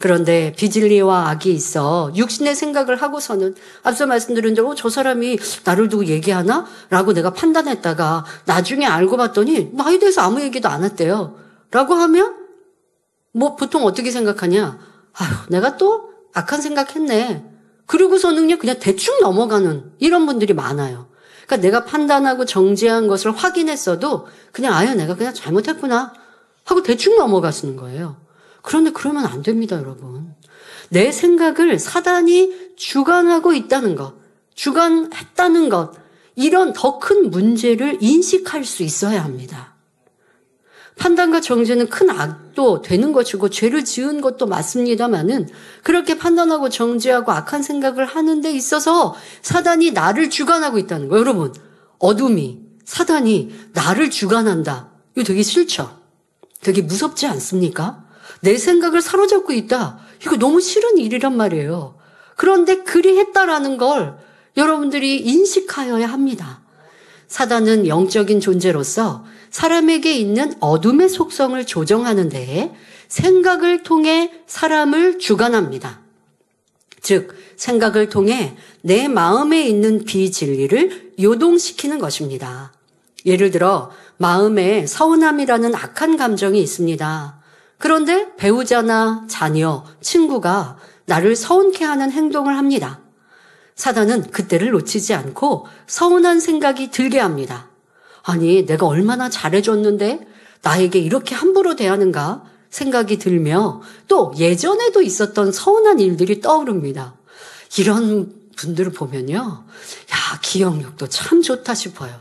그런데 비진리와 악이 있어 육신의 생각을 하고서는 앞서 말씀드린 대로 저 사람이 나를 두고 얘기하나? 라고 내가 판단했다가 나중에 알고 봤더니 나에 대해서 아무 얘기도 안 했대요. 라고 하면 뭐 보통 어떻게 생각하냐? 아휴, 내가 또 악한 생각했네. 그러고서는 그냥 대충 넘어가는 이런 분들이 많아요. 그러니까 내가 판단하고 정죄한 것을 확인했어도 그냥 아유 내가 그냥 잘못했구나 하고 대충 넘어가시는 거예요. 그런데 그러면 안 됩니다, 여러분. 내 생각을 사단이 주관하고 있다는 것, 주관했다는 것, 이런 더 큰 문제를 인식할 수 있어야 합니다. 판단과 정죄는 큰 악도 되는 것이고 죄를 지은 것도 맞습니다만은 그렇게 판단하고 정죄하고 악한 생각을 하는 데 있어서 사단이 나를 주관하고 있다는 거예요. 여러분, 어둠이, 사단이 나를 주관한다. 이거 되게 싫죠? 되게 무섭지 않습니까? 내 생각을 사로잡고 있다. 이거 너무 싫은 일이란 말이에요. 그런데 그리 했다라는 걸 여러분들이 인식하여야 합니다. 사단은 영적인 존재로서 사람에게 있는 어둠의 속성을 조정하는 데에 생각을 통해 사람을 주관합니다. 즉, 생각을 통해 내 마음에 있는 비진리를 요동시키는 것입니다. 예를 들어 마음에 서운함이라는 악한 감정이 있습니다. 그런데 배우자나 자녀, 친구가 나를 서운케 하는 행동을 합니다. 사단은 그때를 놓치지 않고 서운한 생각이 들게 합니다. 아니, 내가 얼마나 잘해줬는데 나에게 이렇게 함부로 대하는가 생각이 들며 또 예전에도 있었던 서운한 일들이 떠오릅니다. 이런 분들을 보면요. 야, 기억력도 참 좋다 싶어요.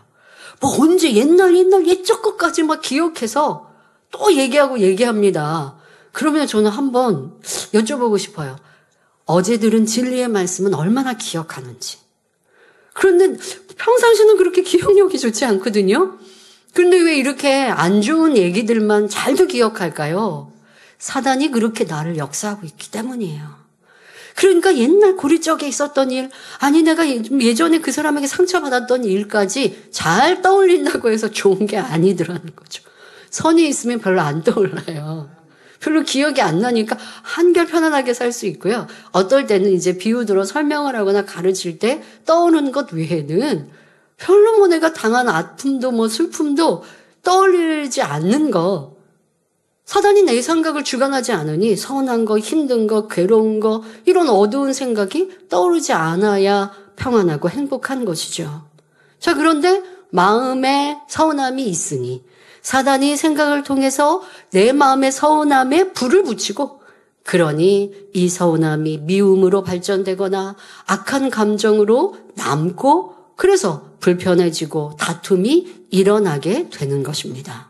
뭐 언제 옛날 옛적 것까지 막 기억해서 또 얘기합니다. 그러면 저는 한번 여쭤보고 싶어요. 어제 들은 진리의 말씀은 얼마나 기억하는지. 그런데 평상시는 그렇게 기억력이 좋지 않거든요. 그런데 왜 이렇게 안 좋은 얘기들만 잘도 기억할까요? 사단이 그렇게 나를 역사하고 있기 때문이에요. 그러니까 옛날 고리적에 있었던 일, 아니 내가 예전에 그 사람에게 상처받았던 일까지 잘 떠올린다고 해서 좋은 게 아니더라는 거죠. 선이 있으면 별로 안 떠올라요. 별로 기억이 안 나니까 한결 편안하게 살 수 있고요. 어떨 때는 이제 비유들어 설명을 하거나 가르칠 때 떠오르는 것 외에는 별로 뭐 내가 당한 아픔도 뭐 슬픔도 떠올리지 않는 거. 사단이 내 생각을 주관하지 않으니 서운한 거, 힘든 거, 괴로운 거 이런 어두운 생각이 떠오르지 않아야 평안하고 행복한 것이죠. 자, 그런데 마음에 서운함이 있으니 사단이 생각을 통해서 내 마음의 서운함에 불을 붙이고 그러니 이 서운함이 미움으로 발전되거나 악한 감정으로 남고 그래서 불편해지고 다툼이 일어나게 되는 것입니다.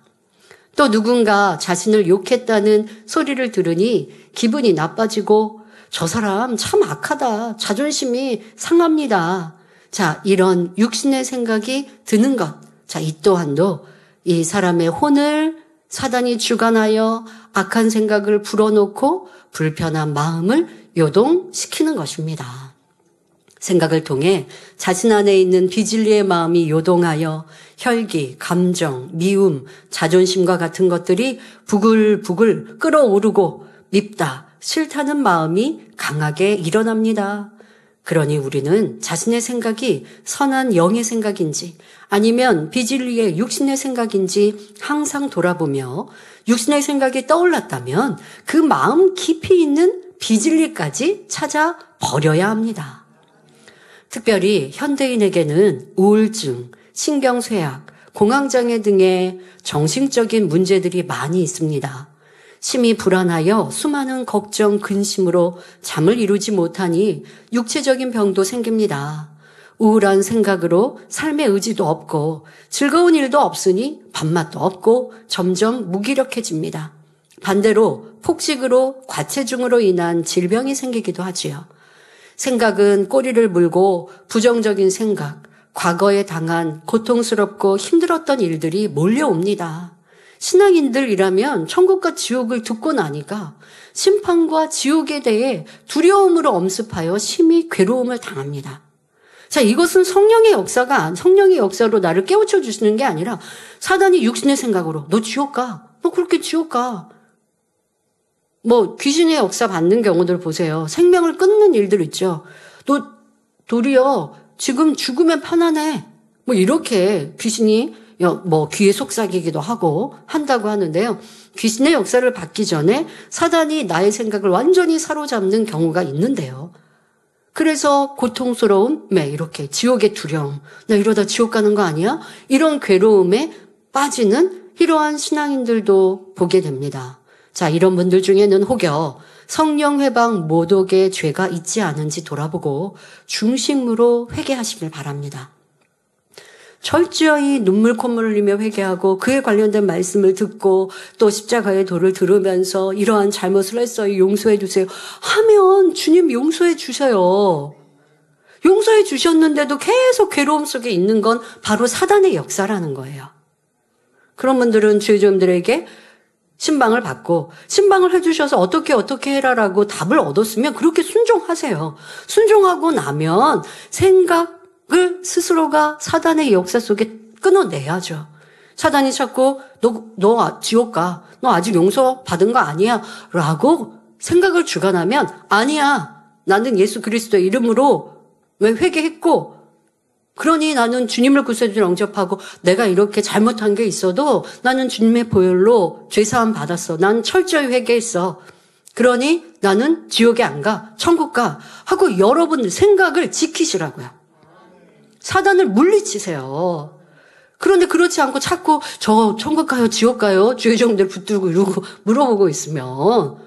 또 누군가 자신을 욕했다는 소리를 들으니 기분이 나빠지고 저 사람 참 악하다. 자존심이 상합니다. 자, 이런 육신의 생각이 드는 것. 자, 이 또한도 이 사람의 혼을 사단이 주관하여 악한 생각을 불어넣고 불편한 마음을 요동시키는 것입니다. 생각을 통해 자신 안에 있는 비진리의 마음이 요동하여 혈기, 감정, 미움, 자존심과 같은 것들이 부글부글 끓어오르고 밉다, 싫다는 마음이 강하게 일어납니다. 그러니 우리는 자신의 생각이 선한 영의 생각인지 아니면 비진리의 육신의 생각인지 항상 돌아보며 육신의 생각이 떠올랐다면 그 마음 깊이 있는 비진리까지 찾아 버려야 합니다. 특별히 현대인에게는 우울증, 신경쇠약, 공황장애 등의 정신적인 문제들이 많이 있습니다. 심히 불안하여 수많은 걱정, 근심으로 잠을 이루지 못하니 육체적인 병도 생깁니다. 우울한 생각으로 삶의 의지도 없고 즐거운 일도 없으니 밥맛도 없고 점점 무기력해집니다. 반대로 폭식으로 과체중으로 인한 질병이 생기기도 하지요. 생각은 꼬리를 물고 부정적인 생각, 과거에 당한 고통스럽고 힘들었던 일들이 몰려옵니다. 신앙인들이라면 천국과 지옥을 듣고 나니까 심판과 지옥에 대해 두려움으로 엄습하여 심히 괴로움을 당합니다. 자, 이것은 성령의 역사로 나를 깨우쳐 주시는 게 아니라 사단이 육신의 생각으로 너 지옥 가. 너 그렇게 지옥 가. 귀신의 역사 받는 경우들 보세요. 생명을 끊는 일들 있죠. 너 도리어 지금 죽으면 편안해. 이렇게 귀신이 귀에 속삭이기도 하고 한다고 하는데요. 귀신의 역사를 받기 전에 사단이 나의 생각을 완전히 사로잡는 경우가 있는데요. 그래서 고통스러운 이렇게 지옥의 두려움, 나 이러다 지옥 가는 거 아니야? 이런 괴로움에 빠지는 이러한 신앙인들도 보게 됩니다. 자, 이런 분들 중에는 혹여 성령 회방 모독의 죄가 있지 않은지 돌아보고 중심으로 회개하시길 바랍니다. 철저히 눈물 콧물 흘리며 회개하고 그에 관련된 말씀을 듣고 또 십자가의 도를 들으면서 이러한 잘못을 했어요. 용서해 주세요. 하면 주님 용서해 주셔요. 용서해 주셨는데도 계속 괴로움 속에 있는 건 바로 사단의 역사라는 거예요. 그런 분들은 주의종들에게 신방을 받고 신방을 해주셔서 어떻게 해라라고 답을 얻었으면 그렇게 순종하세요. 순종하고 나면 생각을 스스로가 사단의 역사 속에 끊어내야죠. 사단이 자꾸 너 지옥 가. 너 아직 용서 받은 거 아니야. 라고 생각을 주관하면 아니야. 나는 예수 그리스도의 이름으로 왜 회개했고 그러니 나는 주님을 구세주로 영접하고 내가 이렇게 잘못한 게 있어도 나는 주님의 보혈로 죄사함 받았어. 난 철저히 회개했어. 그러니 나는 지옥에 안 가. 천국 가. 하고 여러분들 생각을 지키시라고요. 사단을 물리치세요. 그런데 그렇지 않고 자꾸 저 천국 가요? 지옥 가요? 주의종들 붙들고 이러고 물어보고 있으면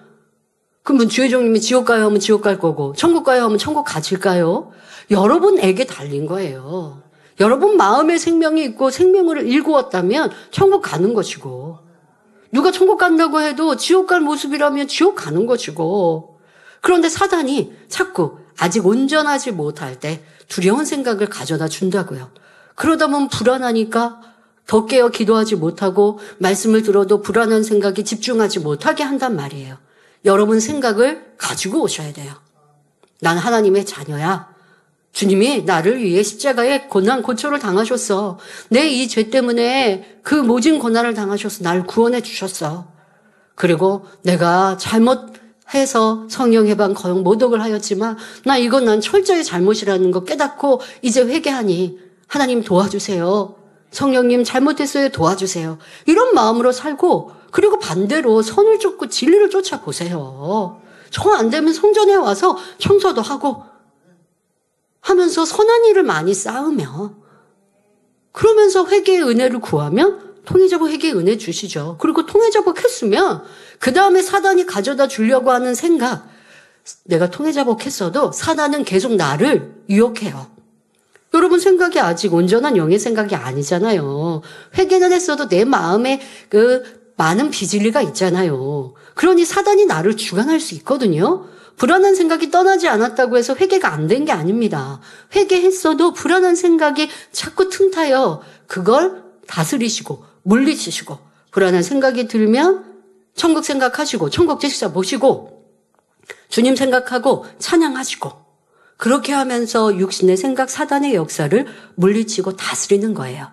그러면 주의종님이 지옥 가요? 하면 지옥 갈 거고 천국 가요? 하면 천국 가실까요? 여러분에게 달린 거예요. 여러분 마음에 생명이 있고 생명을 일구었다면 천국 가는 것이고 누가 천국 간다고 해도 지옥 갈 모습이라면 지옥 가는 것이고 그런데 사단이 자꾸 아직 온전하지 못할 때 두려운 생각을 가져다 준다고요. 그러다 보면 불안하니까 더 깨어 기도하지 못하고 말씀을 들어도 불안한 생각이 집중하지 못하게 한단 말이에요. 여러분 생각을 가지고 오셔야 돼요. 난 하나님의 자녀야. 주님이 나를 위해 십자가에 고난 고초를 당하셨어. 내 이 죄 때문에 그 모진 고난을 당하셔서 날 구원해 주셨어. 그리고 내가 잘못해서 성령 해방 거역 모독을 하였지만 난 철저히 잘못이라는 거 깨닫고 이제 회개하니 하나님 도와주세요. 성령님 잘못했어요. 도와주세요. 이런 마음으로 살고 그리고 반대로 선을 쫓고 진리를 쫓아보세요. 정 안 되면 성전에 와서 청소도 하고 하면서 선한 일을 많이 쌓으며 그러면서 회개의 은혜를 구하면 통해자복 회개의 은혜 주시죠. 그리고 통해자복 했으면 그 다음에 사단이 가져다 주려고 하는 생각 내가 통해자복 했어도 사단은 계속 나를 유혹해요. 여러분 생각이 아직 온전한 영의 생각이 아니잖아요. 회개는 했어도 내 마음에 많은 비진리가 있잖아요. 그러니 사단이 나를 주관할 수 있거든요. 불안한 생각이 떠나지 않았다고 해서 회개가 안 된 게 아닙니다. 회개했어도 불안한 생각이 자꾸 틈타요. 그걸 다스리시고 물리치시고 불안한 생각이 들면 천국 생각하시고 천국 제식자 모시고 주님 생각하고 찬양하시고 그렇게 하면서 육신의 생각 사단의 역사를 물리치고 다스리는 거예요.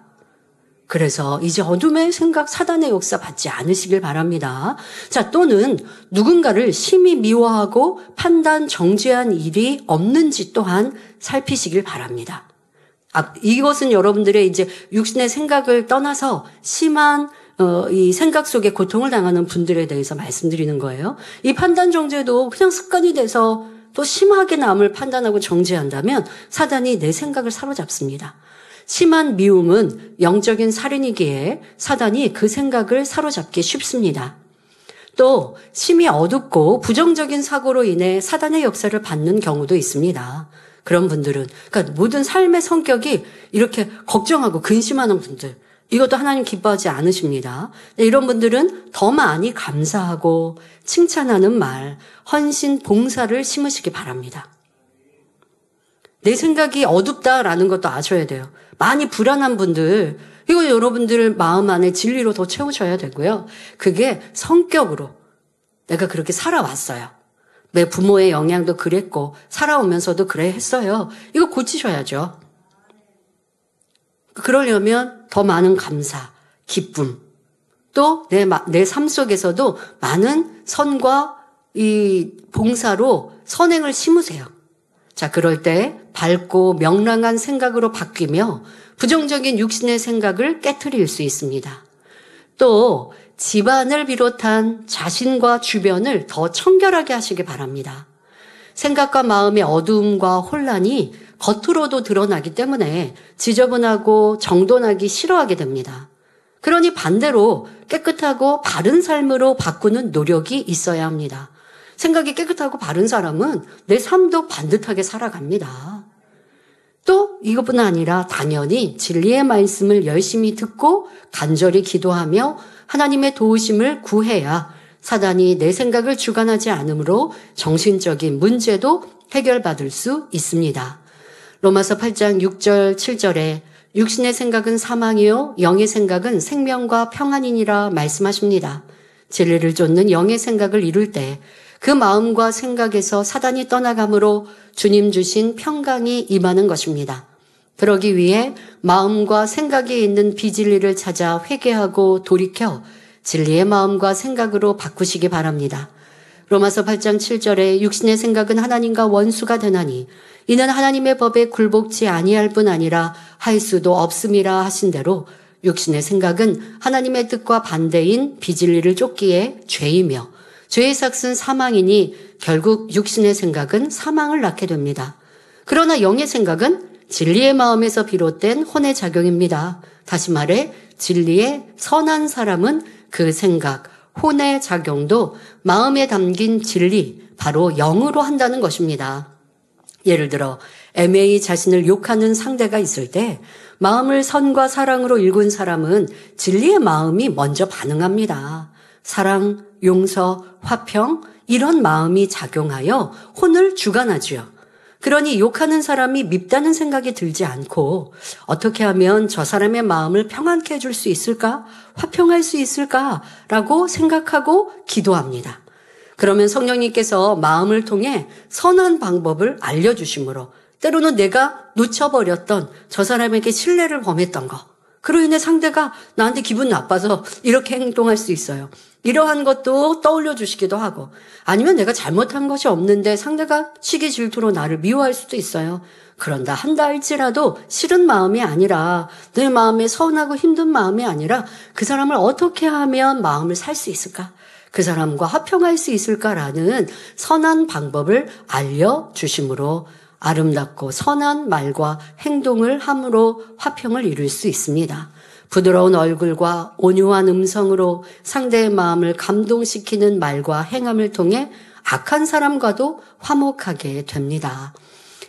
그래서 이제 어둠의 생각 사단의 역사 받지 않으시길 바랍니다. 자, 또는 누군가를 심히 미워하고 판단 정죄한 일이 없는지 또한 살피시길 바랍니다. 이것은 여러분들의 이제 육신의 생각을 떠나서 심한 이 생각 속에 고통을 당하는 분들에 대해서 말씀드리는 거예요. 이 판단 정죄도 그냥 습관이 돼서 또 심하게 남을 판단하고 정죄한다면 사단이 내 생각을 사로잡습니다. 심한 미움은 영적인 살인이기에 사단이 그 생각을 사로잡기 쉽습니다. 또 심히 어둡고 부정적인 사고로 인해 사단의 역사를 받는 경우도 있습니다. 그런 분들은 그러니까 모든 삶의 성격이 이렇게 걱정하고 근심하는 분들 이것도 하나님 기뻐하지 않으십니다. 이런 분들은 더 많이 감사하고 칭찬하는 말, 헌신, 봉사를 심으시기 바랍니다. 내 생각이 어둡다라는 것도 아셔야 돼요. 많이 불안한 분들, 이거 여러분들 마음 안에 진리로 더 채우셔야 되고요. 그게 성격으로 내가 그렇게 살아왔어요. 내 부모의 영향도 그랬고 살아오면서도 그래 했어요. 이거 고치셔야죠. 그러려면 더 많은 감사, 기쁨, 또 내 삶 속에서도 많은 선과 이 봉사로 선행을 심으세요. 자, 그럴 때 밝고 명랑한 생각으로 바뀌며 부정적인 육신의 생각을 깨트릴 수 있습니다. 또 집안을 비롯한 자신과 주변을 더 청결하게 하시기 바랍니다. 생각과 마음의 어두움과 혼란이 겉으로도 드러나기 때문에 지저분하고 정돈하기 싫어하게 됩니다. 그러니 반대로 깨끗하고 바른 삶으로 바꾸는 노력이 있어야 합니다. 생각이 깨끗하고 바른 사람은 내 삶도 반듯하게 살아갑니다. 또 이것뿐 아니라 당연히 진리의 말씀을 열심히 듣고 간절히 기도하며 하나님의 도우심을 구해야 사단이 내 생각을 주관하지 않으므로 정신적인 문제도 해결받을 수 있습니다. 로마서 8장 6절 7절에 육신의 생각은 사망이요 영의 생각은 생명과 평안이니라 말씀하십니다. 진리를 쫓는 영의 생각을 이룰 때 그 마음과 생각에서 사단이 떠나가므로 주님 주신 평강이 임하는 것입니다. 그러기 위해 마음과 생각에 있는 비진리를 찾아 회개하고 돌이켜 진리의 마음과 생각으로 바꾸시기 바랍니다. 로마서 8장 7절에 육신의 생각은 하나님과 원수가 되나니 이는 하나님의 법에 굴복지 아니할 뿐 아니라 할 수도 없음이라 하신 대로 육신의 생각은 하나님의 뜻과 반대인 비진리를 쫓기에 죄이며 죄의 삭은 사망이니 결국 육신의 생각은 사망을 낳게 됩니다. 그러나 영의 생각은 진리의 마음에서 비롯된 혼의 작용입니다. 다시 말해 진리의 선한 사람은 그 생각, 혼의 작용도 마음에 담긴 진리, 바로 영으로 한다는 것입니다. 예를 들어 애매히 자신을 욕하는 상대가 있을 때 마음을 선과 사랑으로 일군 사람은 진리의 마음이 먼저 반응합니다. 사랑, 용서, 화평 이런 마음이 작용하여 혼을 주관하지요. 그러니 욕하는 사람이 밉다는 생각이 들지 않고 어떻게 하면 저 사람의 마음을 평안케 해줄 수 있을까? 화평할 수 있을까라고 생각하고 기도합니다. 그러면 성령님께서 마음을 통해 선한 방법을 알려주심으로 때로는 내가 놓쳐버렸던 저 사람에게 신뢰를 범했던 거, 그로 인해 상대가 나한테 기분 나빠서 이렇게 행동할 수 있어요. 이러한 것도 떠올려 주시기도 하고, 아니면 내가 잘못한 것이 없는데 상대가 시기 질투로 나를 미워할 수도 있어요. 그런다 한다 할지라도 싫은 마음이 아니라, 내 마음에 서운하고 힘든 마음이 아니라 그 사람을 어떻게 하면 마음을 살 수 있을까? 그 사람과 화평할 수 있을까라는 선한 방법을 알려주심으로 아름답고 선한 말과 행동을 함으로 화평을 이룰 수 있습니다. 부드러운 얼굴과 온유한 음성으로 상대의 마음을 감동시키는 말과 행함을 통해 악한 사람과도 화목하게 됩니다.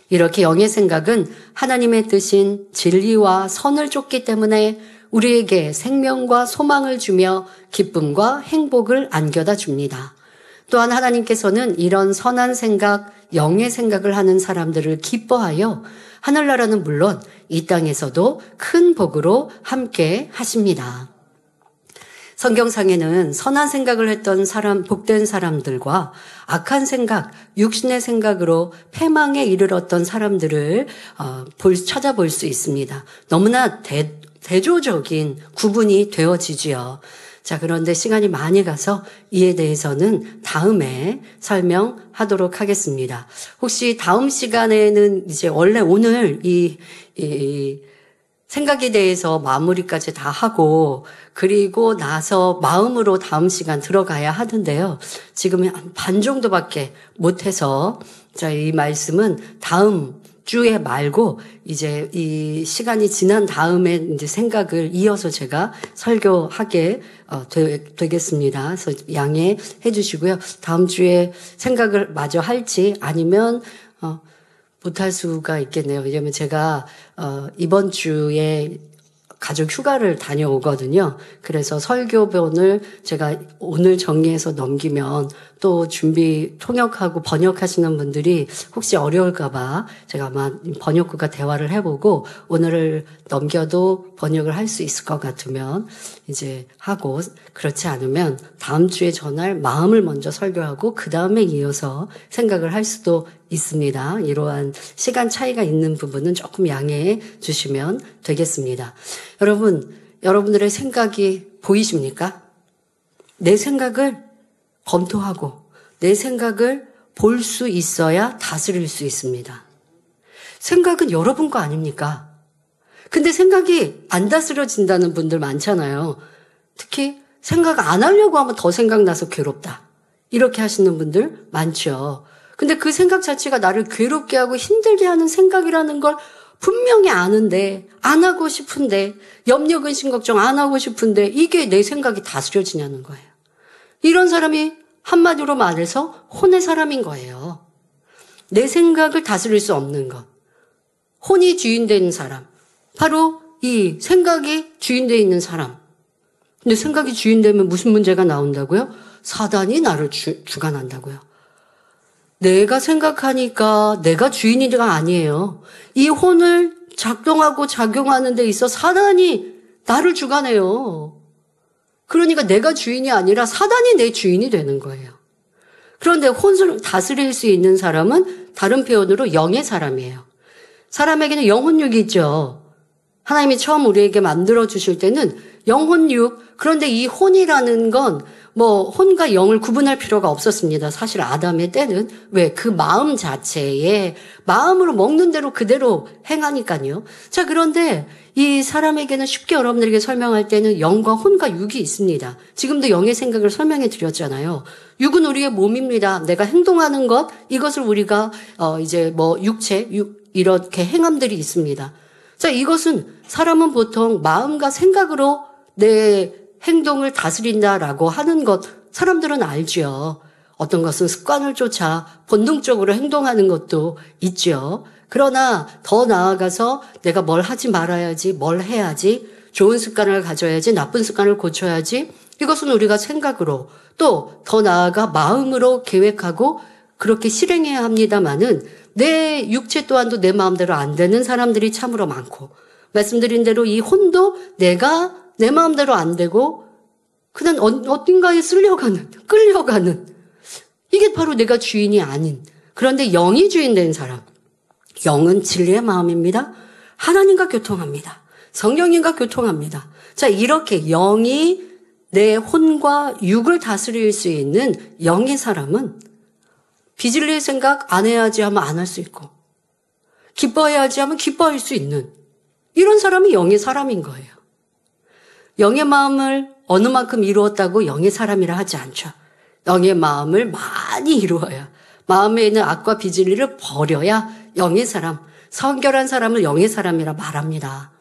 이렇게 영의 생각은 하나님의 뜻인 진리와 선을 쫓기 때문에 우리에게 생명과 소망을 주며 기쁨과 행복을 안겨다 줍니다. 또한 하나님께서는 이런 선한 생각, 영의 생각을 하는 사람들을 기뻐하여 하늘나라는 물론 이 땅에서도 큰 복으로 함께 하십니다. 성경상에는 선한 생각을 했던 사람, 복된 사람들과 악한 생각, 육신의 생각으로 패망에 이르렀던 사람들을 찾아볼 수 있습니다. 너무나 대조적인 구분이 되어지지요. 자, 그런데 시간이 많이 가서 이에 대해서는 다음에 설명하도록 하겠습니다. 혹시 다음 시간에는 이제 원래 오늘 이 생각에 대해서 마무리까지 다 하고 그리고 나서 마음으로 다음 시간 들어가야 하는데요. 지금 한 반 정도밖에 못해서 자, 이 말씀은 다음 주에 말고 이제 이 시간이 지난 다음에 이제 생각을 이어서 제가 설교하게 되겠습니다. 그래서 양해해 주시고요. 다음 주에 생각을 마저 할지 아니면 못할 수가 있겠네요. 왜냐면 제가 이번 주에 가족 휴가를 다녀오거든요. 그래서 설교본을 제가 오늘 정리해서 넘기면 또 통역하고 번역하시는 분들이 혹시 어려울까 봐 제가 아마 번역국과 대화를 해보고 오늘을 넘겨도 번역을 할 수 있을 것 같으면 이제 하고 그렇지 않으면 다음 주에 전할 마음을 먼저 설교하고 그 다음에 이어서 생각을 할 수도 있습니다. 이러한 시간 차이가 있는 부분은 조금 양해해 주시면 되겠습니다. 여러분들의 생각이 보이십니까? 내 생각을 검토하고 내 생각을 볼 수 있어야 다스릴 수 있습니다. 생각은 여러분 거 아닙니까? 근데 생각이 안 다스려진다는 분들 많잖아요. 특히 생각 안 하려고 하면 더 생각나서 괴롭다. 이렇게 하시는 분들 많죠. 근데 그 생각 자체가 나를 괴롭게 하고 힘들게 하는 생각이라는 걸 분명히 아는데 안 하고 싶은데 염려 근심 걱정 안 하고 싶은데 이게 내 생각이 다스려지냐는 거예요. 이런 사람이 한마디로 말해서 혼의 사람인 거예요. 내 생각을 다스릴 수 없는 것. 혼이 주인된 사람. 바로 이 생각이 주인되어 있는 사람. 근데 생각이 주인되면 무슨 문제가 나온다고요? 사단이 나를 주관한다고요. 내가 생각하니까 내가 주인이가 아니에요. 이 혼을 작동하고 작용하는 데 있어 사단이 나를 주관해요. 그러니까 내가 주인이 아니라 사단이 내 주인이 되는 거예요. 그런데 혼을 다스릴 수 있는 사람은 다른 표현으로 영의 사람이에요. 사람에게는 영혼육이 있죠. 하나님이 처음 우리에게 만들어 주실 때는 영혼육, 그런데 이 혼이라는 건 혼과 영을 구분할 필요가 없었습니다. 사실 아담의 때는 왜 그 마음 자체에 마음으로 먹는 대로 그대로 행하니까요. 자, 그런데 이 사람에게는 쉽게 여러분들에게 설명할 때는 영과 혼과 육이 있습니다. 지금도 영의 생각을 설명해 드렸잖아요. 육은 우리의 몸입니다. 내가 행동하는 것, 이것을 우리가 육체, 이렇게 행함들이 있습니다. 자, 이것은 사람은 보통 마음과 생각으로 내 행동을 다스린다라고 하는 것 사람들은 알죠. 어떤 것은 습관을 쫓아 본능적으로 행동하는 것도 있죠. 그러나 더 나아가서 내가 뭘 하지 말아야지, 뭘 해야지, 좋은 습관을 가져야지, 나쁜 습관을 고쳐야지, 이것은 우리가 생각으로 또 더 나아가 마음으로 계획하고 그렇게 실행해야 합니다마는 내 육체 또한도 내 마음대로 안 되는 사람들이 참으로 많고, 말씀드린 대로 이 혼도 내가 내 마음대로 안 되고 그냥 어딘가에 끌려가는 이게 바로 내가 주인이 아닌, 그런데 영이 주인 된 사람. 영은 진리의 마음입니다. 하나님과 교통합니다. 성령님과 교통합니다. 자, 이렇게 영이 내 혼과 육을 다스릴 수 있는 영의 사람은 비진리의 생각 안 해야지 하면 안 할 수 있고, 기뻐해야지 하면 기뻐할 수 있는 이런 사람이 영의 사람인 거예요. 영의 마음을 어느 만큼 이루었다고 영의 사람이라 하지 않죠. 영의 마음을 많이 이루어야, 마음에 있는 악과 비진리를 버려야 영의 사람, 성결한 사람을 영의 사람이라 말합니다.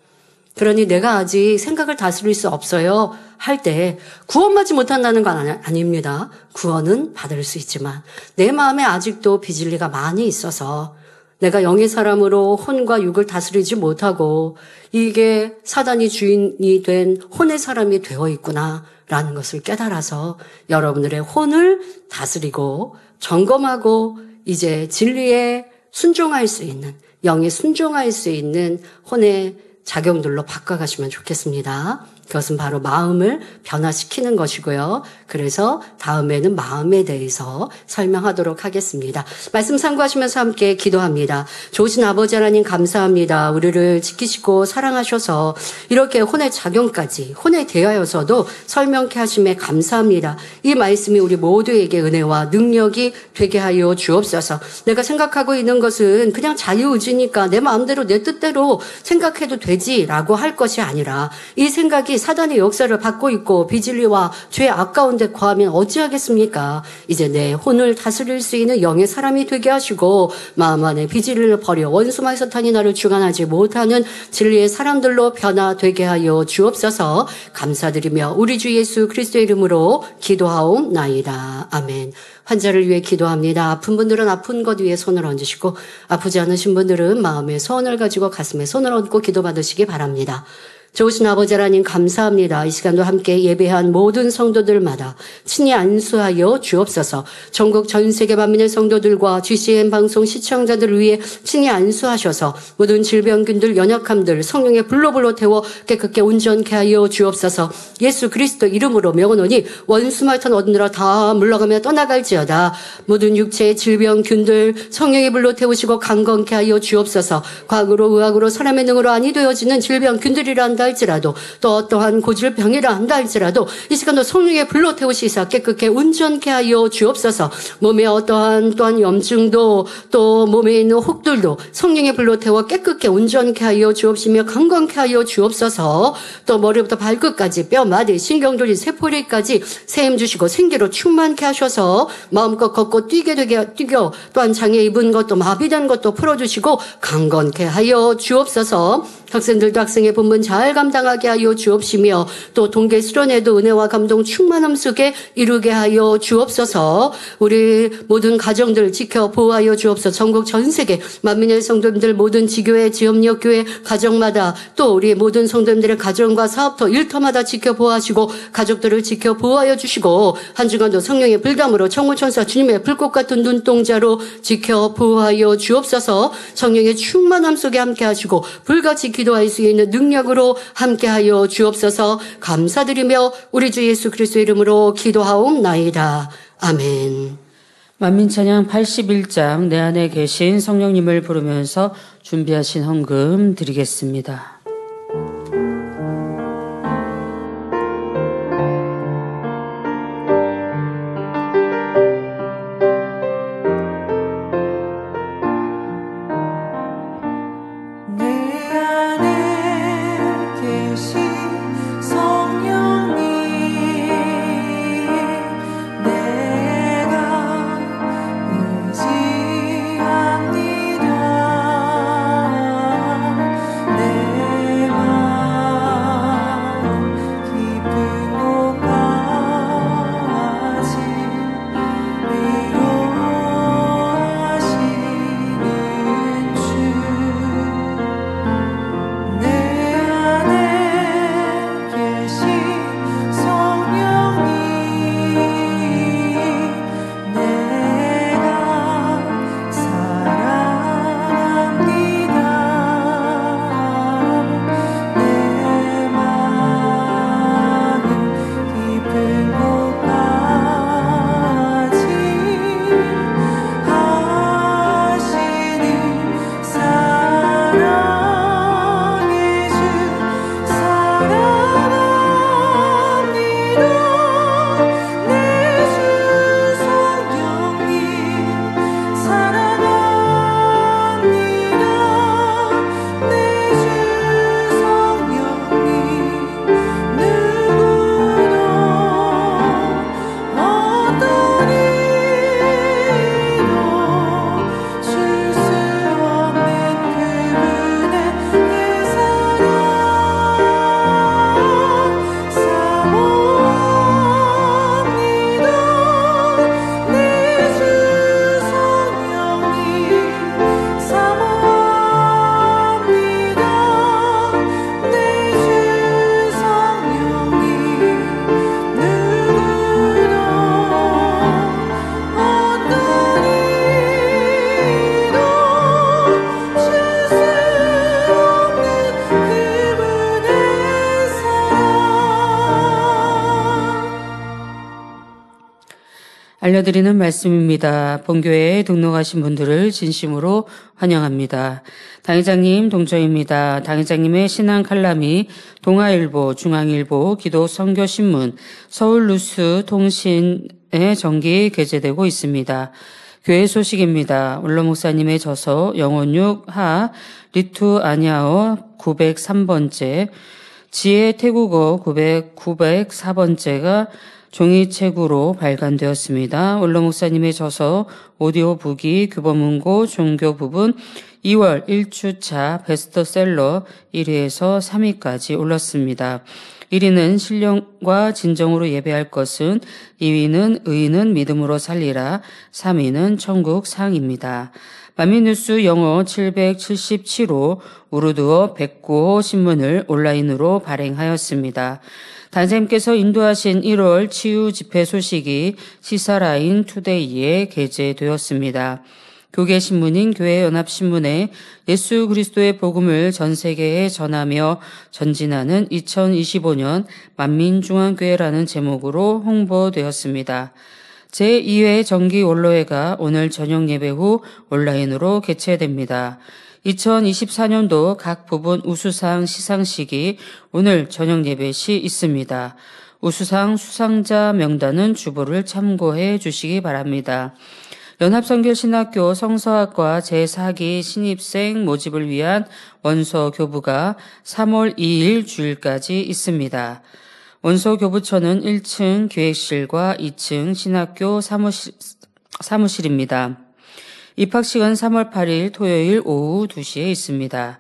그러니 내가 아직 생각을 다스릴 수 없어요 할 때 구원받지 못한다는 건 아닙니다. 구원은 받을 수 있지만 내 마음에 아직도 비진리가 많이 있어서 내가 영의 사람으로 혼과 육을 다스리지 못하고 이게 사단이 주인이 된 혼의 사람이 되어 있구나라는 것을 깨달아서 여러분들의 혼을 다스리고 점검하고 이제 진리에 순종할 수 있는, 영에 순종할 수 있는 혼의 작용들로 바꿔가시면 좋겠습니다. 그것은 바로 마음을 변화시키는 것이고요. 그래서 다음에는 마음에 대해서 설명하도록 하겠습니다. 말씀 참고하시면서 함께 기도합니다. 좋으신 아버지 하나님 감사합니다. 우리를 지키시고 사랑하셔서 이렇게 혼의 작용까지 혼에 대하여서도 설명케 하심에 감사합니다. 이 말씀이 우리 모두에게 은혜와 능력이 되게 하여 주옵소서. 내가 생각하고 있는 것은 그냥 자유의지니까 내 마음대로 내 뜻대로 생각해도 되지라고 할 것이 아니라 이 생각이 사단의 역사를 받고 있고 비진리와 죄 아까운데 거하면 어찌하겠습니까? 이제 내 혼을 다스릴 수 있는 영의 사람이 되게 하시고 마음 안에 비진리를 버려 원수마의 사탄이 나를 주관하지 못하는 진리의 사람들로 변화되게 하여 주옵소서. 감사드리며 우리 주 예수 그리스도의 이름으로 기도하옵나이다. 아멘. 환자를 위해 기도합니다. 아픈 분들은 아픈 것 위에 손을 얹으시고 아프지 않으신 분들은 마음에 소원을 가지고 가슴에 손을 얹고 기도받으시기 바랍니다. 좋으신 아버지 하나님 감사합니다. 이 시간도 함께 예배한 모든 성도들마다 친히 안수하여 주옵소서. 전국 전 세계 만민의 성도들과 GCN 방송 시청자들을 위해 친히 안수하셔서 모든 질병균들 연약함들 성령의 불로 태워 깨끗게 온전케 하여 주옵소서. 예수 그리스도 이름으로 명하노니 원수말탄 얻느라 다 물러가며 떠나갈지어다. 모든 육체의 질병균들 성령의 불로 태우시고 강건케 하여 주옵소서. 과학으로 의학으로 사람의 능으로 아니 되어지는 질병균들이라 한다 할지라도 또 어떠한 고질병이라 한다 할지라도 이 시간도 성령의 불로 태우시사 깨끗게 온전케 하여 주옵소서. 몸에 어떠한 또한 염증도 또 몸에 있는 혹들도 성령의 불로 태워 깨끗게 온전케 하여 주옵시며 강건케 하여 주옵소서. 또 머리부터 발끝까지 뼈, 마디, 신경돌이, 세포리까지 세임 주시고 생기로 충만케 하셔서 마음껏 걷고 뛰고 또한 장애 입은 것도 마비된 것도 풀어주시고 강건케 하여 주옵소서. 학생들도 학생의 본분 잘 감당하게 하여 주옵시며 또 동계 수련회도 은혜와 감동 충만함 속에 이루게 하여 주옵소서. 우리 모든 가정들 지켜 보호하여 주옵소서. 전국 전 세계 만민의 성도님들 모든 지교회 지역역교회 가정마다 또 우리 모든 성도님들의 가정과 사업터 일터마다 지켜 보호하시고 가족들을 지켜 보호하여 주시고 한 주간도 성령의 불담으로 천군천사 주님의 불꽃 같은 눈동자로 지켜 보호하여 주옵소서. 성령의 충만함 속에 함께 하시고 불같이 기도할 수 있는 능력으로 함께하여 주옵소서. 감사드리며 우리 주 예수 그리스도의 이름으로 기도하옵나이다. 아멘. 만민찬양 81장 내 안에 계신 성령님을 부르면서 준비하신 헌금 드리겠습니다. 내 알려드리는 말씀입니다. 본교회에 등록하신 분들을 진심으로 환영합니다. 당회장님 동정입니다. 당회장님의 신앙 칼럼이 동아일보, 중앙일보, 기도 선교신문, 서울뉴스 통신에 정기 게재되고 있습니다. 교회 소식입니다. 울러 목사님의 저서 영혼육 하 리투아니아어 903번째, 지혜 태국어 904번째가 종이책으로 발간되었습니다. 울러 목사님의 저서 오디오북이 교보문고 종교 부분 2월 1주차 베스트셀러 1위에서 3위까지 올랐습니다. 1위는 신령과 진정으로 예배할 것은, 2위는 의인은 믿음으로 살리라, 3위는 천국 상입니다. 만민뉴스 영어 777호, 우르드어 109호 신문을 온라인으로 발행하였습니다. 단장님께서 인도하신 1월 치유 집회 소식이 시사라인 투데이에 게재되었습니다. 교계 신문인 교회연합신문에 예수 그리스도의 복음을 전 세계에 전하며 전진하는 2025년 만민중앙교회라는 제목으로 홍보되었습니다. 제2회 정기 원로회가 오늘 저녁 예배 후 온라인으로 개최됩니다. 2024년도 각 부분 우수상 시상식이 오늘 저녁 예배 시 있습니다. 우수상 수상자 명단은 주보를 참고해 주시기 바랍니다. 연합선교신학교 성서학과 제4기 신입생 모집을 위한 원서 교부가 3월 2일 주일까지 있습니다. 원서 교부처는 1층 기획실과 2층 신학교 사무실입니다. 입학식은 3월 8일 토요일 오후 2시에 있습니다.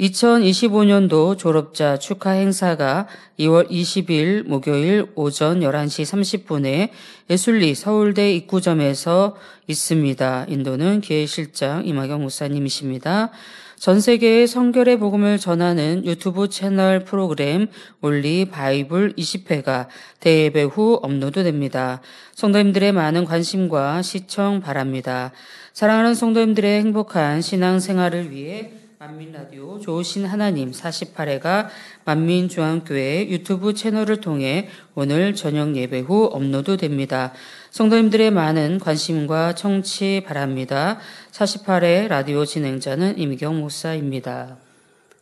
2025년도 졸업자 축하 행사가 2월 20일 목요일 오전 11시 30분에 예술리 서울대 입구점에서 있습니다. 인도는 기획실장 이마경 목사님이십니다. 전 세계에 성결의 복음을 전하는 유튜브 채널 프로그램 올리 바이블 20회가 대예배 후 업로드됩니다. 성도님들의 많은 관심과 시청 바랍니다. 사랑하는 성도님들의 행복한 신앙생활을 위해 만민라디오 좋으신 하나님 48회가 만민중앙교회 유튜브 채널을 통해 오늘 저녁 예배 후 업로드됩니다. 성도님들의 많은 관심과 청취 바랍니다. 48회 라디오 진행자는 이미경 목사입니다.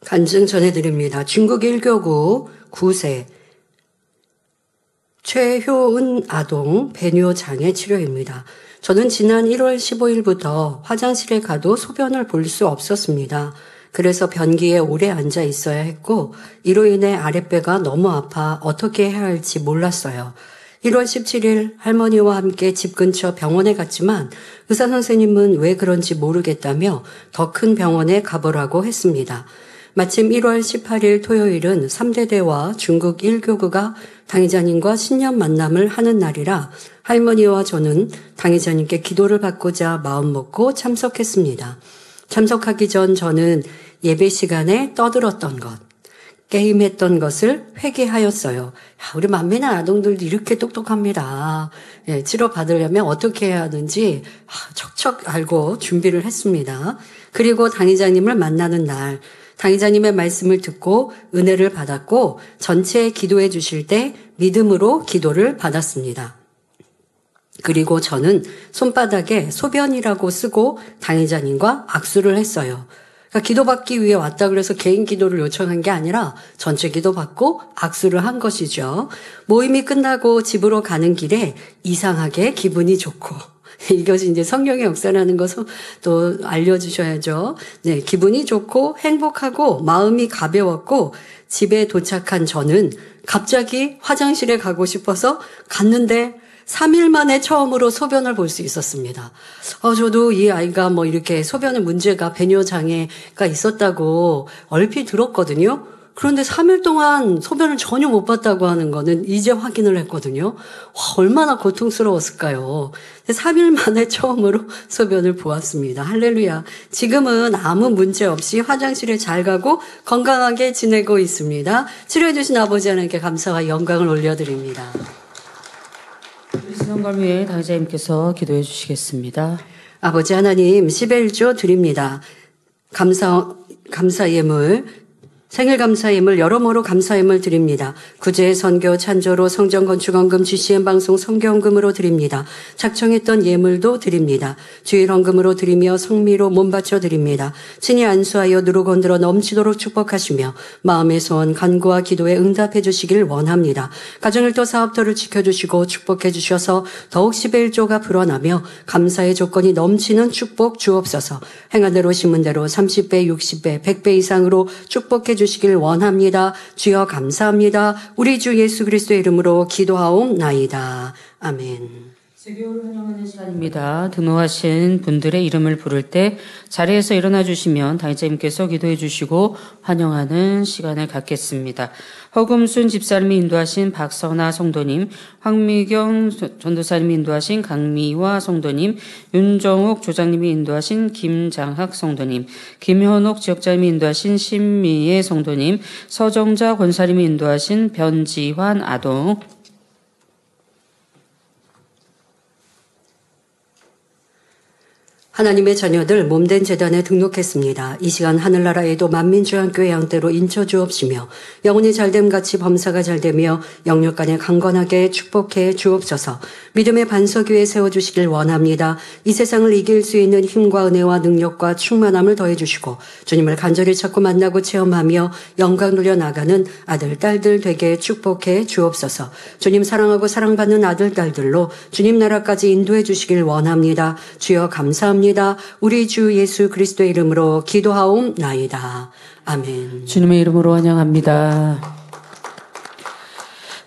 간증 전해드립니다. 중국 1교구 9세 최효은 아동 배뇨 장애 치료입니다. 저는 지난 1월 15일부터 화장실에 가도 소변을 볼 수 없었습니다. 그래서 변기에 오래 앉아 있어야 했고 이로 인해 아랫배가 너무 아파 어떻게 해야 할지 몰랐어요. 1월 17일 할머니와 함께 집 근처 병원에 갔지만 의사 선생님은 왜 그런지 모르겠다며 더 큰 병원에 가보라고 했습니다. 마침 1월 18일 토요일은 3대대와 중국 1교구가 당회자님과 신년 만남을 하는 날이라 할머니와 저는 당회자님께 기도를 받고자 마음먹고 참석했습니다. 참석하기 전 저는 예배 시간에 떠들었던 것, 게임했던 것을 회개하였어요. 우리 만민의 아동들도 이렇게 똑똑합니다. 치료받으려면 어떻게 해야 하는지 척척 알고 준비를 했습니다. 그리고 당회자님을 만나는 날, 당회자님의 말씀을 듣고 은혜를 받았고 전체 기도해 주실 때 믿음으로 기도를 받았습니다. 그리고 저는 손바닥에 소변이라고 쓰고 당회자님과 악수를 했어요. 그러니까 기도받기 위해 왔다 그래서 개인 기도를 요청한 게 아니라 전체 기도받고 악수를 한 것이죠. 모임이 끝나고 집으로 가는 길에 이상하게 기분이 좋고 이것이 이제 성령의 역사라는 것을 또 알려주셔야죠. 네, 기분이 좋고 행복하고 마음이 가벼웠고 집에 도착한 저는 갑자기 화장실에 가고 싶어서 갔는데 3일 만에 처음으로 소변을 볼 수 있었습니다. 저도 이 아이가 뭐 이렇게 소변에 문제가 배뇨 장애가 있었다고 얼핏 들었거든요. 그런데 3일 동안 소변을 전혀 못 봤다고 하는 거는 이제 확인을 했거든요. 얼마나 고통스러웠을까요? 3일 만에 처음으로 소변을 보았습니다. 할렐루야. 지금은 아무 문제 없이 화장실에 잘 가고 건강하게 지내고 있습니다. 치료해 주신 아버지 하나님께 감사와 영광을 올려드립니다. 신원걸 위해 당회자님께서 기도해 주시겠습니다. 아버지 하나님 11조 드립니다. 감사 예물 생일 감사임을 여러모로 감사임을 드립니다. 구제, 선교, 찬조로 성전 건축원금, GCN 방송 성교원금으로 드립니다. 작정했던 예물도 드립니다. 주일 헌금으로 드리며 성미로 몸바쳐 드립니다. 친히 안수하여 누르고 흔들어 넘치도록 축복하시며 마음의 소원, 간구와 기도에 응답해 주시길 원합니다. 가정일터 사업터를 지켜주시고 축복해 주셔서 더욱 10의 1조가 불어나며 감사의 조건이 넘치는 축복 주옵소서. 행한대로 심은대로 30배, 60배, 100배 이상으로 축복해 주시길 원합니다. 주여 감사합니다. 우리 주 예수 그리스도의 이름으로 기도하옵나이다. 아멘. 세교를 환영하는 시간입니다. 등록하신 분들의 이름을 부를 때 자리에서 일어나 주시면 당회자님께서 기도해 주시고 환영하는 시간을 갖겠습니다. 허금순 집사님이 인도하신 박선아 성도님, 황미경 전도사님이 인도하신 강미화 성도님, 윤정욱 조장님이 인도하신 김장학 성도님, 김현옥 지역장님이 인도하신 신미애 성도님, 서정자 권사님이 인도하신 변지환 아동, 하나님의 자녀들 몸된 재단에 등록했습니다. 이 시간 하늘나라에도 만민주한교회 양대로 인쳐 주옵시며 영혼이 잘됨 같이 범사가 잘되며 영육간에 강건하게 축복해 주옵소서. 믿음의 반석 위에 세워주시길 원합니다. 이 세상을 이길 수 있는 힘과 은혜와 능력과 충만함을 더해주시고 주님을 간절히 찾고 만나고 체험하며 영광 누려 나가는 아들 딸들 되게 축복해 주옵소서. 주님 사랑하고 사랑받는 아들 딸들로 주님 나라까지 인도해 주시길 원합니다. 주여 감사합니다. 우리 주 예수 그리스도의 이름으로 기도하옵나이다. 아멘. 주님의 이름으로 환영합니다.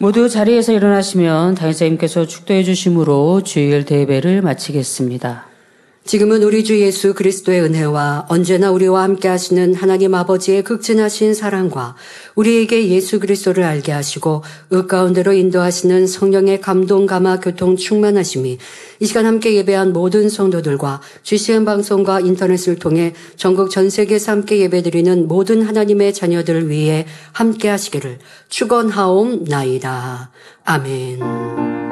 모두 자리에서 일어나시면 당회자님께서 축도해 주심으로 주일 대배를 마치겠습니다. 지금은 우리 주 예수 그리스도의 은혜와 언제나 우리와 함께 하시는 하나님 아버지의 극진하신 사랑과 우리에게 예수 그리스도를 알게 하시고 의 가운데로 인도하시는 성령의 감동, 감화, 교통 충만하심이 이 시간 함께 예배한 모든 성도들과 GCN 방송과 인터넷을 통해 전국 전 세계에서 함께 예배드리는 모든 하나님의 자녀들을 위해 함께 하시기를 축원하옵나이다. 아멘.